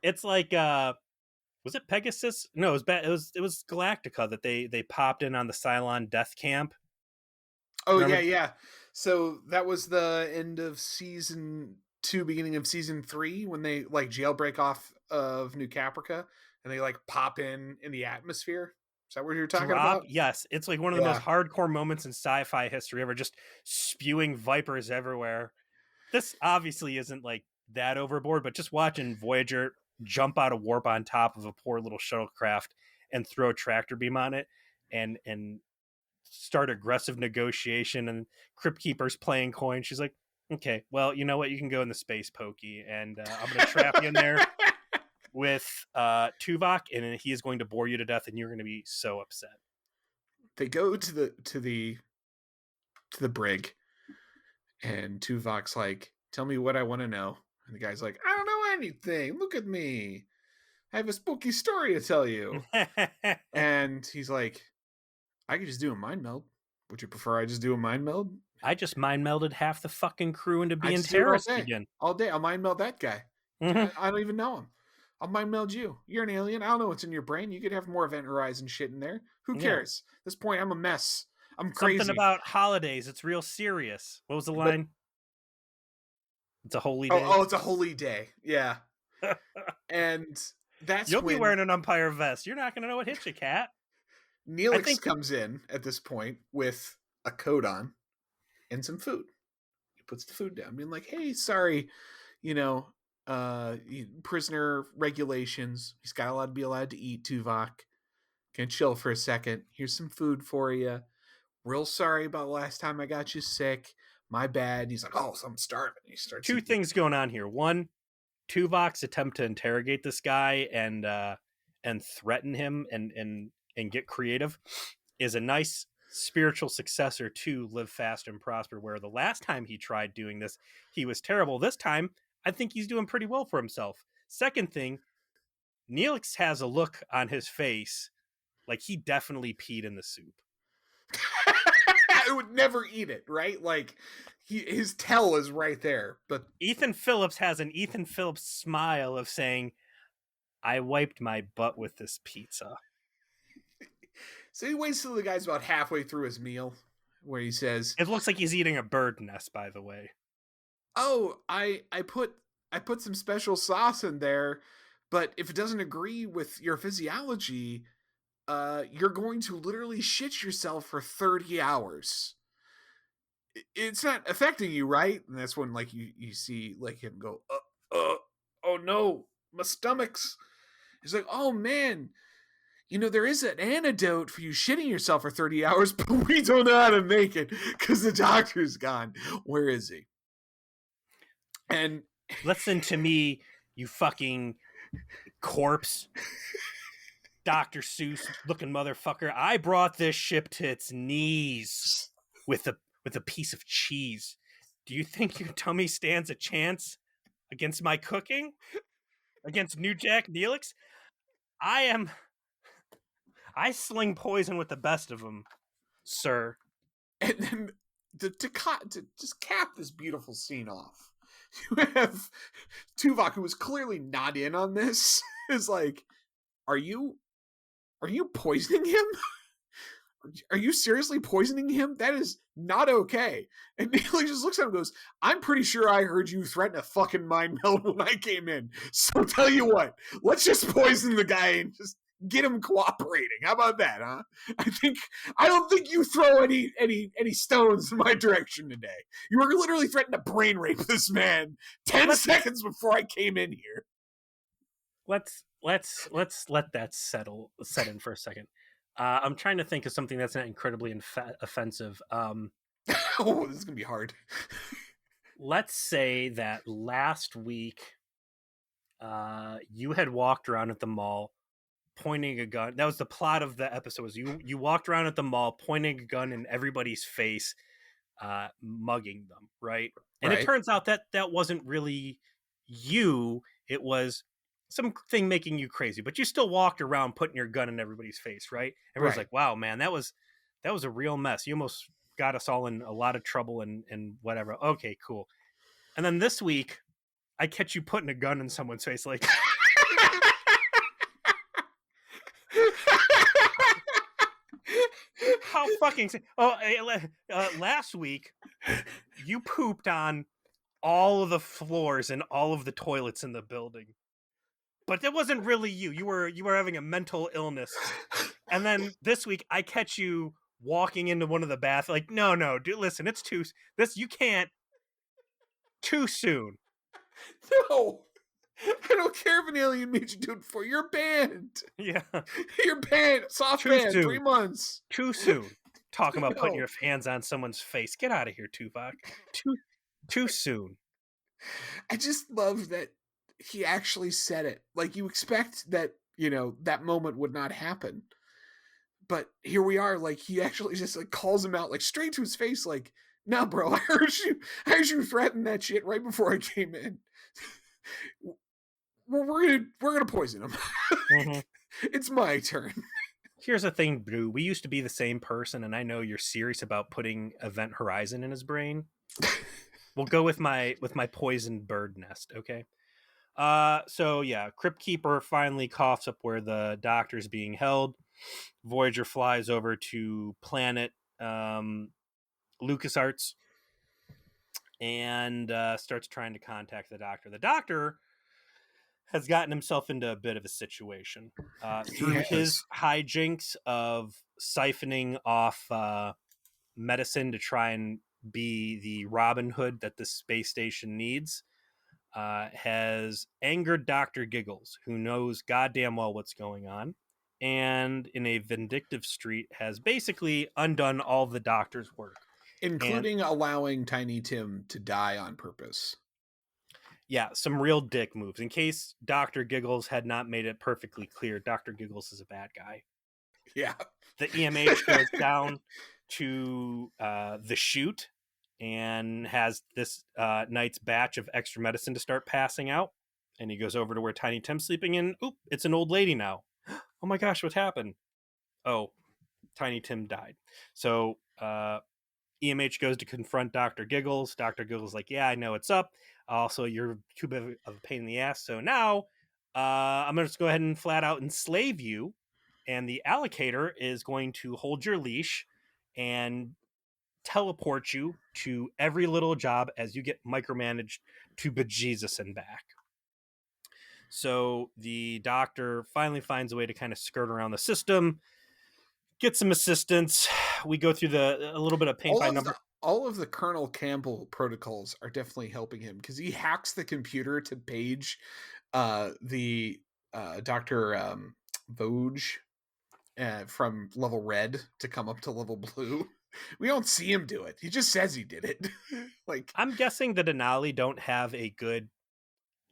It's like was it Pegasus? No, it was Galactica that they popped in on the Cylon death camp. Oh, remember? Yeah. So that was the end of season 2, beginning of season 3, when they like jailbreak off of New Caprica and they like pop in the atmosphere. Is that what you're talking about? Yes, it's like one of the most hardcore moments in sci-fi history ever, just spewing vipers everywhere. This obviously isn't like that overboard, but just watching Voyager jump out of warp on top of a poor little shuttlecraft and throw a tractor beam on it and start aggressive negotiation, and Cryptkeeper's playing coin. She's like, okay, well, you know what? You can go in the space pokey, and I'm going to trap you in there with Tuvok, and he is going to bore you to death, and you're going to be so upset. They go to the brig, and Tuvok's like, tell me what I want to know. And the guy's like, I don't know anything. Look at me. I have a spooky story to tell you. And he's like, I could just do a mind meld. Would you prefer I just do a mind meld? I just mind melded half the fucking crew into being terrorists again. All day. I'll mind meld that guy. Mm-hmm. I don't even know him. I'll mind meld you. You're an alien. I don't know what's in your brain. You could have more event horizon shit in there. Who cares? At this point, I'm a mess. I'm crazy. Something about holidays. It's real serious. What was the line? It's a holy day. Oh, it's a holy day. Yeah. And that's You'll be wearing an Umpire vest. You're not going to know what hits you, cat. Neelix comes in at this point with a coat on and some food. He puts the food down, being like, hey, sorry, prisoner regulations. He's got to be allowed to eat, Tuvok. Can chill for a second. Here's some food for you. Real sorry about last time I got you sick. My bad. He's like, oh, so I'm starving. He starts two things going on here. One, Tuvok's attempt to interrogate this guy and threaten him and get creative is a nice spiritual successor to Live Fast and Prosper, where the last time he tried doing this, he was terrible. This time, I think he's doing pretty well for himself. Second thing, Neelix has a look on his face like he definitely peed in the soup. I would never eat it, right? Like, his tell is right there. But Ethan Phillips has an Ethan Phillips smile of saying, I wiped my butt with this pizza. So he waits till the guy's about halfway through his meal, where he says, it looks like he's eating a bird nest, by the way. Oh, I put some special sauce in there, but if it doesn't agree with your physiology, you're going to literally shit yourself for 30 hours. It's not affecting you, right? And that's when like you see like him go, oh no, my stomach's. He's like, oh man, there is an antidote for you shitting yourself for 30 hours, but we don't know how to make it because the doctor's gone. Where is he? And listen to me, you fucking corpse. Dr. Seuss looking motherfucker. I brought this ship to its knees with a piece of cheese. Do you think your tummy stands a chance against my cooking? Against New Jack Neelix? I sling poison with the best of them, sir. And then to just cap this beautiful scene off, you have Tuvok, who was clearly not in on this, is like, Are you poisoning him? Are you seriously poisoning him? That is not okay. And Neelix just looks at him and goes, I'm pretty sure I heard you threaten a fucking mind meld when I came in. So tell you what, let's just poison the guy and just get him cooperating. How about that, huh? I don't think you throw any stones in my direction today. You were literally threatening to brain rape this man 10 seconds before I came in here. let's let that set in for a second. I'm trying to think of something that's not incredibly offensive. Oh, this is gonna be hard. Let's say that last week, you had walked around at the mall pointing a gun. That was the plot of the episode. Was you walked around at the mall pointing a gun in everybody's face, mugging them, right? And it Right, turns out that that wasn't really you. It was something making you crazy, but you still walked around putting your gun in everybody's face, right? Everyone's right. like, "Wow, man, that was a real mess. You almost got us all in a lot of trouble and whatever." Okay, cool. And then this week, I catch you putting a gun in someone's face, like, how fucking. Last week you pooped on all of the floors and all of the toilets in the building, but that wasn't really you. You were having a mental illness. And then this week I catch you walking into one of the baths, like, no, dude, listen, it's too this you can't too soon. No, I don't care if an alien made you do it before. You're banned. Yeah, You're banned. Soft too ban. soon. 3 months. Too soon. Talking about putting No. your hands on someone's face. Get out of here, Tupac. Too soon. I just love that he actually said it. Like, you expect that, that moment would not happen. But here we are, like, he actually just like calls him out, like, straight to his face, like, nah, bro, I heard you threaten that shit right before I came in. We're gonna poison him. Mm-hmm. It's my turn. Here's the thing, Brew. We used to be the same person, and I know you're serious about putting Event Horizon in his brain. We'll go with my poisoned bird nest, okay? So yeah, Cryptkeeper finally coughs up where the doctor's being held. Voyager flies over to planet LucasArts and starts trying to contact the doctor. The doctor has gotten himself into a bit of a situation He through has. his hijinks of siphoning off medicine to try and be the Robin Hood that the space station needs. Has angered Dr. Giggles, who knows goddamn well what's going on, and in a vindictive streak has basically undone all the doctor's work. And Including allowing Tiny Tim to die on purpose. yeah, some real dick moves. In case Dr. Giggles had not made it perfectly clear, Dr. Giggles is a bad guy. Yeah. The EMH goes down to the chute and has this night's batch of extra medicine to start passing out. And he goes over to where Tiny Tim's sleeping, and oop, it's an old lady now. Oh my gosh, what happened? Oh, Tiny Tim died. So EMH goes to confront Dr. Giggles. Dr. Giggles is like, yeah, I know what's up. Also, you're too big of a pain in the ass. So now I'm going to just go ahead and flat out enslave you. And the allocator is going to hold your leash and teleport you to every little job as you get micromanaged to bejesus and back. So the doctor finally finds a way to kind of skirt around the system, get some assistance. We go through a little bit of paint by number. All of the Colonel Campbell protocols are definitely helping him because he hacks the computer to page the Dr. Vogue from level red to come up to level blue. We don't see him do it. He just says he did it. Like, I'm guessing the Denali don't have a good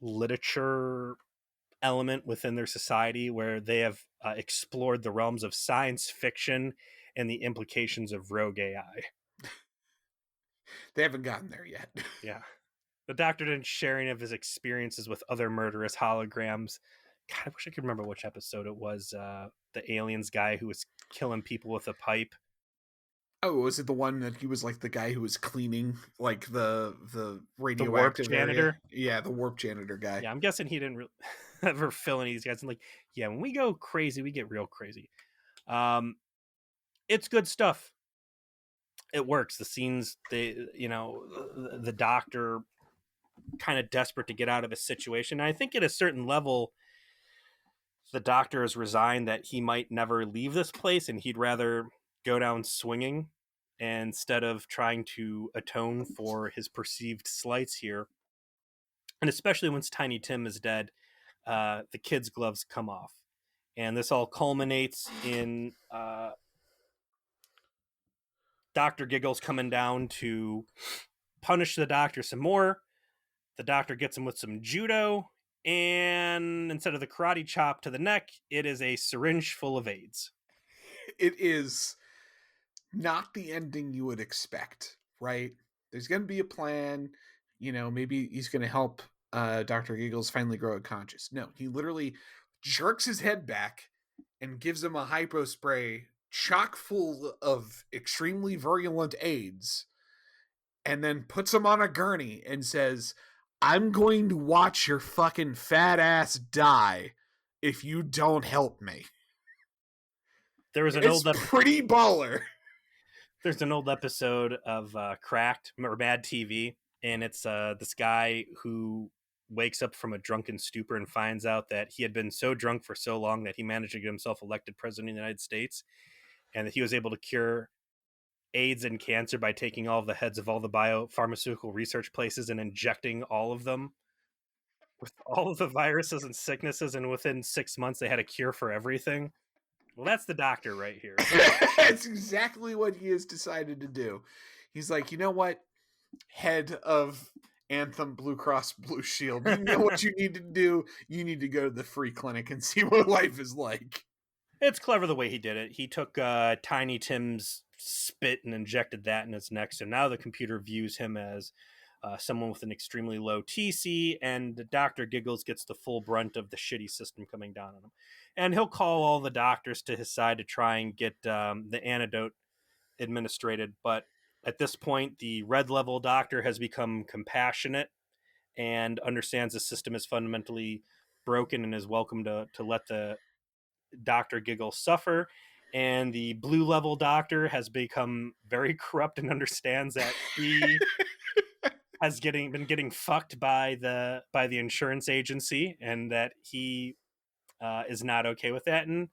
literature element within their society where they have explored the realms of science fiction and the implications of rogue AI. they haven't gotten there yet. Yeah. The doctor didn't share any of his experiences with other murderous holograms. God, I wish I could remember which episode it was. The aliens guy who was killing people with a pipe. Oh, was it the one that he was like the guy who was cleaning like the The warp radioactive janitor. area? Yeah, the warp janitor guy. Yeah, I'm guessing he didn't ever fill any of these guys. And like, yeah, when we go crazy, we get real crazy. It's good stuff. It works. The scenes, the doctor kind of desperate to get out of a situation. And I think at a certain level, the doctor has resigned that he might never leave this place and he'd rather go down swinging instead of trying to atone for his perceived slights here. And especially once Tiny Tim is dead, the kid's gloves come off. And this all culminates in Dr. Giggles coming down to punish the doctor some more. The doctor gets him with some judo, and instead of the karate chop to the neck, it is a syringe full of AIDS. It is not the ending you would expect, right? There's going to be a plan. Maybe he's going to help Dr. Giggles finally grow a conscience. No, he literally jerks his head back and gives him a hypospray chock full of extremely virulent AIDS, and then puts him on a gurney and says, I'm going to watch your fucking fat ass die if you don't help me. There was It's pretty baller. There's an old episode of Cracked or Mad TV, and it's this guy who wakes up from a drunken stupor and finds out that he had been so drunk for so long that he managed to get himself elected president of the United States, and that he was able to cure AIDS and cancer by taking all of the heads of all the biopharmaceutical research places and injecting all of them with all of the viruses and sicknesses, and within 6 months they had a cure for everything. Well, that's the doctor right here. That's exactly what he has decided to do. He's like, you know what? Head of Anthem Blue Cross Blue Shield, you know what you need to do? You need to go to the free clinic and see what life is like. It's clever the way he did it. He took Tiny Tim's spit and injected that in his neck, so now the computer views him as someone with an extremely low TC, and Dr. Giggles gets the full brunt of the shitty system coming down on him. And he'll call all the doctors to his side to try and get the antidote administrated. But at this point, the red level doctor has become compassionate and understands the system is fundamentally broken and is welcome to let the Dr. Giggles suffer. And the blue level doctor has become very corrupt and understands that he has been getting fucked by the insurance agency, and that he is not okay with that. And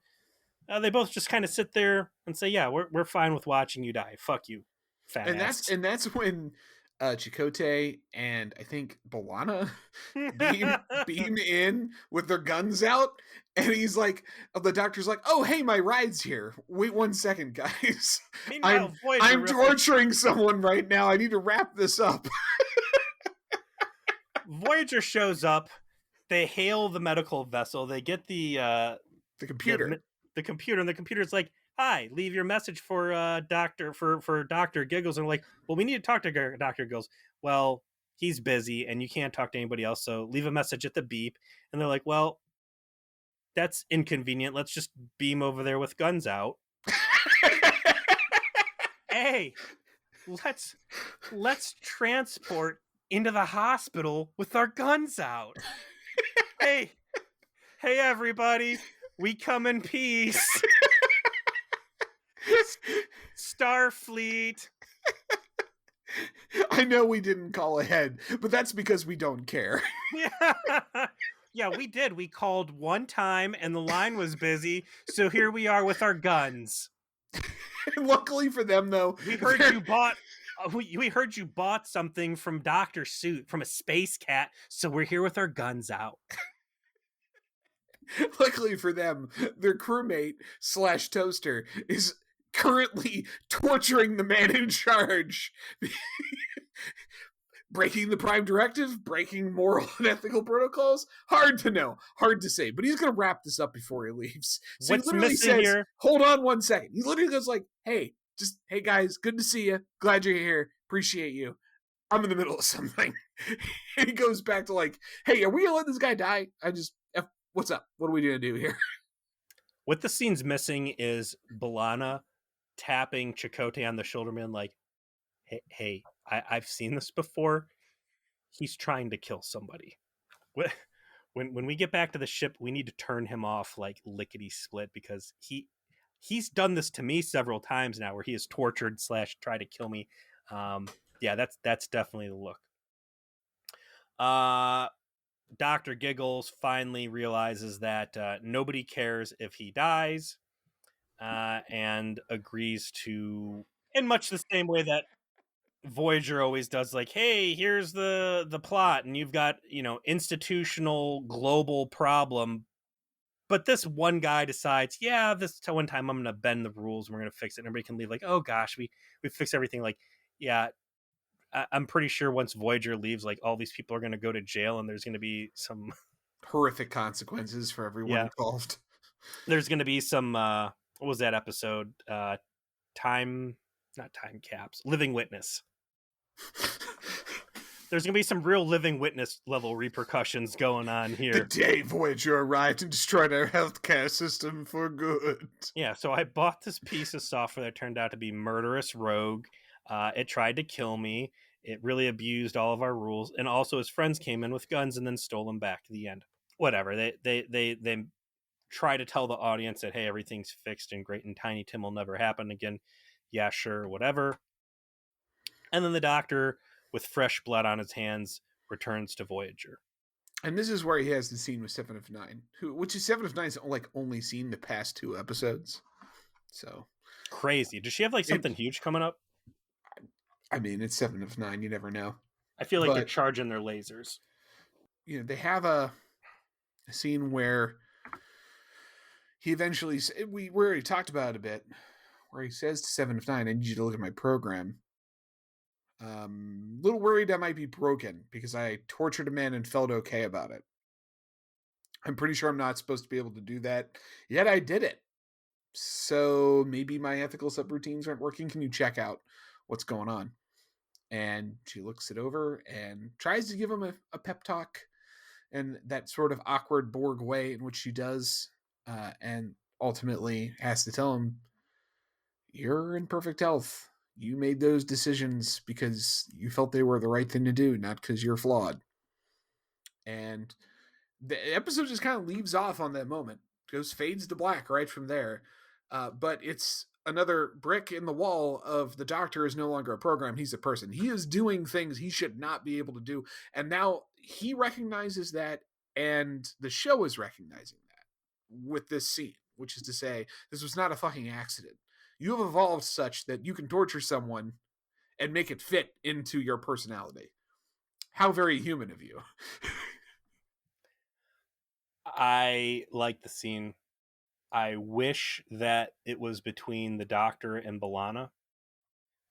they both just kind of sit there and say, "Yeah, we're fine with watching you die. Fuck you, fat ass." That's when Chakotay and I think Balana beam in with their guns out, and he's like, the doctor's like, "Oh, hey, my ride's here. Wait 1 second, guys. Meanwhile, I'm torturing someone right now. I need to wrap this up." Voyager shows up. They hail the medical vessel. They get the computer. The computer, and the computer's like, "Hi, leave your message for Dr. Giggles." And like, "Well, we need to talk to Dr. Giggles." "Well, he's busy and you can't talk to anybody else, so leave a message at the beep." And they're like, "Well, that's inconvenient. Let's just beam over there with guns out." "Hey, let's transport into the hospital with our guns out." Hey everybody, we come in peace. Starfleet. I know we didn't call ahead, but that's because we don't care. Yeah, we did. We called one time and the line was busy, so here we are with our guns. Luckily for them, though, we heard you bought something from Dr. Suit, from a space cat, so we're here with our guns out. Luckily for them, their crewmate / toaster is currently torturing the man in charge. Breaking the Prime Directive, breaking moral and ethical protocols. Hard to know, hard to say, but he's going to wrap this up before he leaves. So What's he literally says, here? Hold on 1 second. He literally goes like, hey guys, good to see you. Glad you're here. Appreciate you. I'm in the middle of something. And he goes back to like, hey, are we going to let this guy die? What's up? What are we going to do here? What the scene's missing is Balana tapping Chakotay on the shoulder, man, like, hey, I've seen this before. He's trying to kill somebody. When we get back to the ship, we need to turn him off like lickety split, because he's done this to me several times now, where he has tortured / tried to kill me. Yeah, that's definitely the look. Dr. Giggles finally realizes that nobody cares if he dies, and agrees to, in much the same way that Voyager always does, like, hey, here's the plot, and you've got, institutional global problem. But this one guy decides, yeah, this one time I'm gonna bend the rules and we're gonna fix it. And everybody can leave like, oh gosh, we fixed everything. Like, yeah, I'm pretty sure once Voyager leaves, like all these people are gonna go to jail and there's gonna be some Horrific consequences for everyone yeah, involved. there's gonna be some what was that episode? Time Not time caps, living witness. There's gonna be some real living witness level repercussions going on here. The day Voyager arrived and destroyed our healthcare system for good. Yeah, so I bought this piece of software that turned out to be murderous rogue. It tried to kill me. It really abused all of our rules, and also his friends came in with guns and then stole them back to the end. Whatever. They try to tell the audience that, hey, everything's fixed and great and Tiny Tim will never happen again. Yeah, sure, whatever. And then the Doctor, with fresh blood on his hands, returns to Voyager. And this is where he has the scene with Seven of Nine, which is Seven of Nine's only seen the past 2 episodes. So crazy. Does she have like something huge coming up? I mean, it's 7 of 9. You never know. I feel like they're charging their lasers. They have a scene where he eventually, we already talked about it a bit, where he says to 7 of 9, I need you to look at my program. Little worried I might be broken because I tortured a man and felt okay about it. I'm pretty sure I'm not supposed to be able to do that, yet I did it. So maybe my ethical subroutines aren't working. Can you check out what's going on? And she looks it over and tries to give him a pep talk in that sort of awkward Borg way in which she does, and ultimately has to tell him, you're in perfect health. You made those decisions because you felt they were the right thing to do, not because you're flawed. And the episode just kind of leaves off on that moment. Fades to black right from there. But it's another brick in the wall of the Doctor is no longer a program. He's a person. He is doing things he should not be able to do. And now he recognizes that, and the show is recognizing that with this scene, which is to say, this was not a fucking accident. You have evolved such that you can torture someone and make it fit into your personality. How very human of you. I like the scene. I wish that it was between the Doctor and B'Elanna.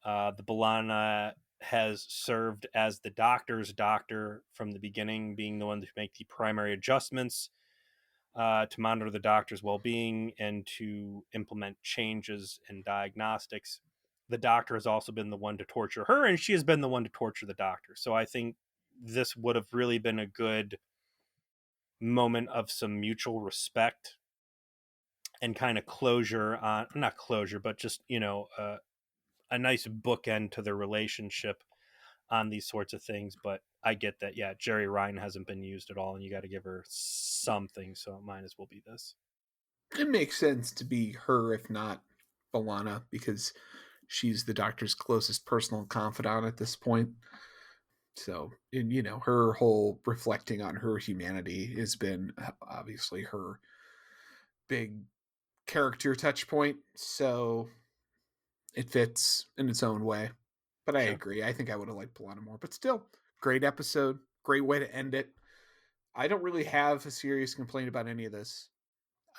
The B'Elanna has served as the Doctor's doctor from the beginning, being the one to make the primary adjustments, to monitor the Doctor's well-being and to implement changes in diagnostics. The Doctor has also been the one to torture her, and she has been the one to torture the Doctor. So I think this would have really been a good moment of some mutual respect and kind of closure on, not closure, but just, a nice bookend to their relationship on these sorts of things. But I get that, yeah, Jerry Ryan hasn't been used at all, and you got to give her something, so it might as well be this. It makes sense to be her, if not B'Elanna, because she's the Doctor's closest personal confidant at this point. So, and her whole reflecting on her humanity has been obviously her big character touch point. So it fits in its own way. But I agree. I think I would have liked B'Elanna more. But still, great episode. Great way to end it. I don't really have a serious complaint about any of this.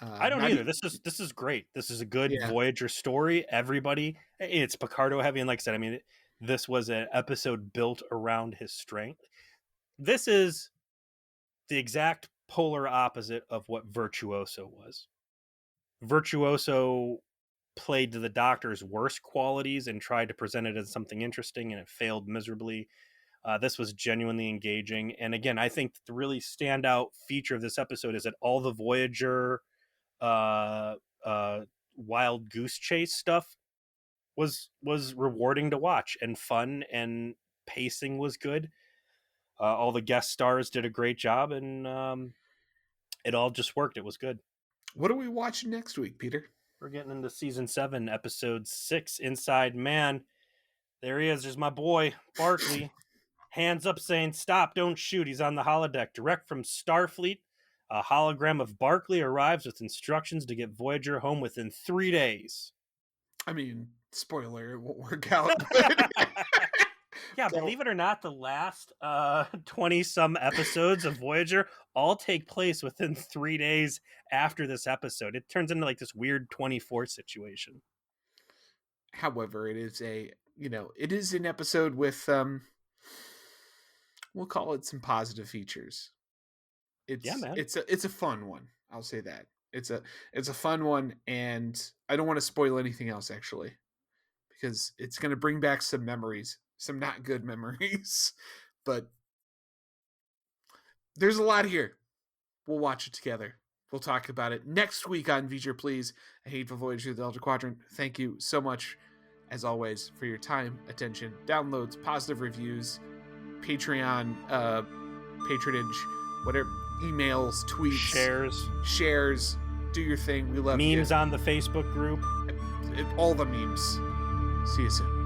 I don't either. This is great. This is a good Voyager story. Everybody, it's Picardo heavy, and like I said, I mean, this was an episode built around his strength. This is the exact polar opposite of what Virtuoso was. Virtuoso played to the Doctor's worst qualities and tried to present it as something interesting, and it failed miserably. This was genuinely engaging. And again, I think the really standout feature of this episode is that all the Voyager wild goose chase stuff was rewarding to watch and fun, and pacing was good. All the guest stars did a great job, and it all just worked. It was good. What are we watching next week, Peter? We're getting into season 7, episode 6, Inside Man. There he is. There's my boy, Barkley. Hands up saying, stop, don't shoot. He's on the holodeck. Direct from Starfleet. A hologram of Barkley arrives with instructions to get Voyager home within 3 days. I mean, spoiler, it won't work out. But Yeah, So, believe it or not, the last 20 some episodes of Voyager all take place within 3 days after this episode. It turns into like this weird 24 situation. however, it is it is an episode with we'll call it some positive features. Yeah, man. It's a fun one. I'll say that. It's a fun one, and I don't want to spoil anything else actually, because it's going to bring back some memories, some not good memories, but there's a lot here. We'll watch it together. We'll talk about it next week on Voyager, please. A Hateful Voyage through the Delta Quadrant. Thank you so much, as always, for your time, attention, downloads, positive reviews, Patreon patronage, whatever, emails, tweets, shares. Do your thing. We love you. Memes on the Facebook group. All the memes. See you soon.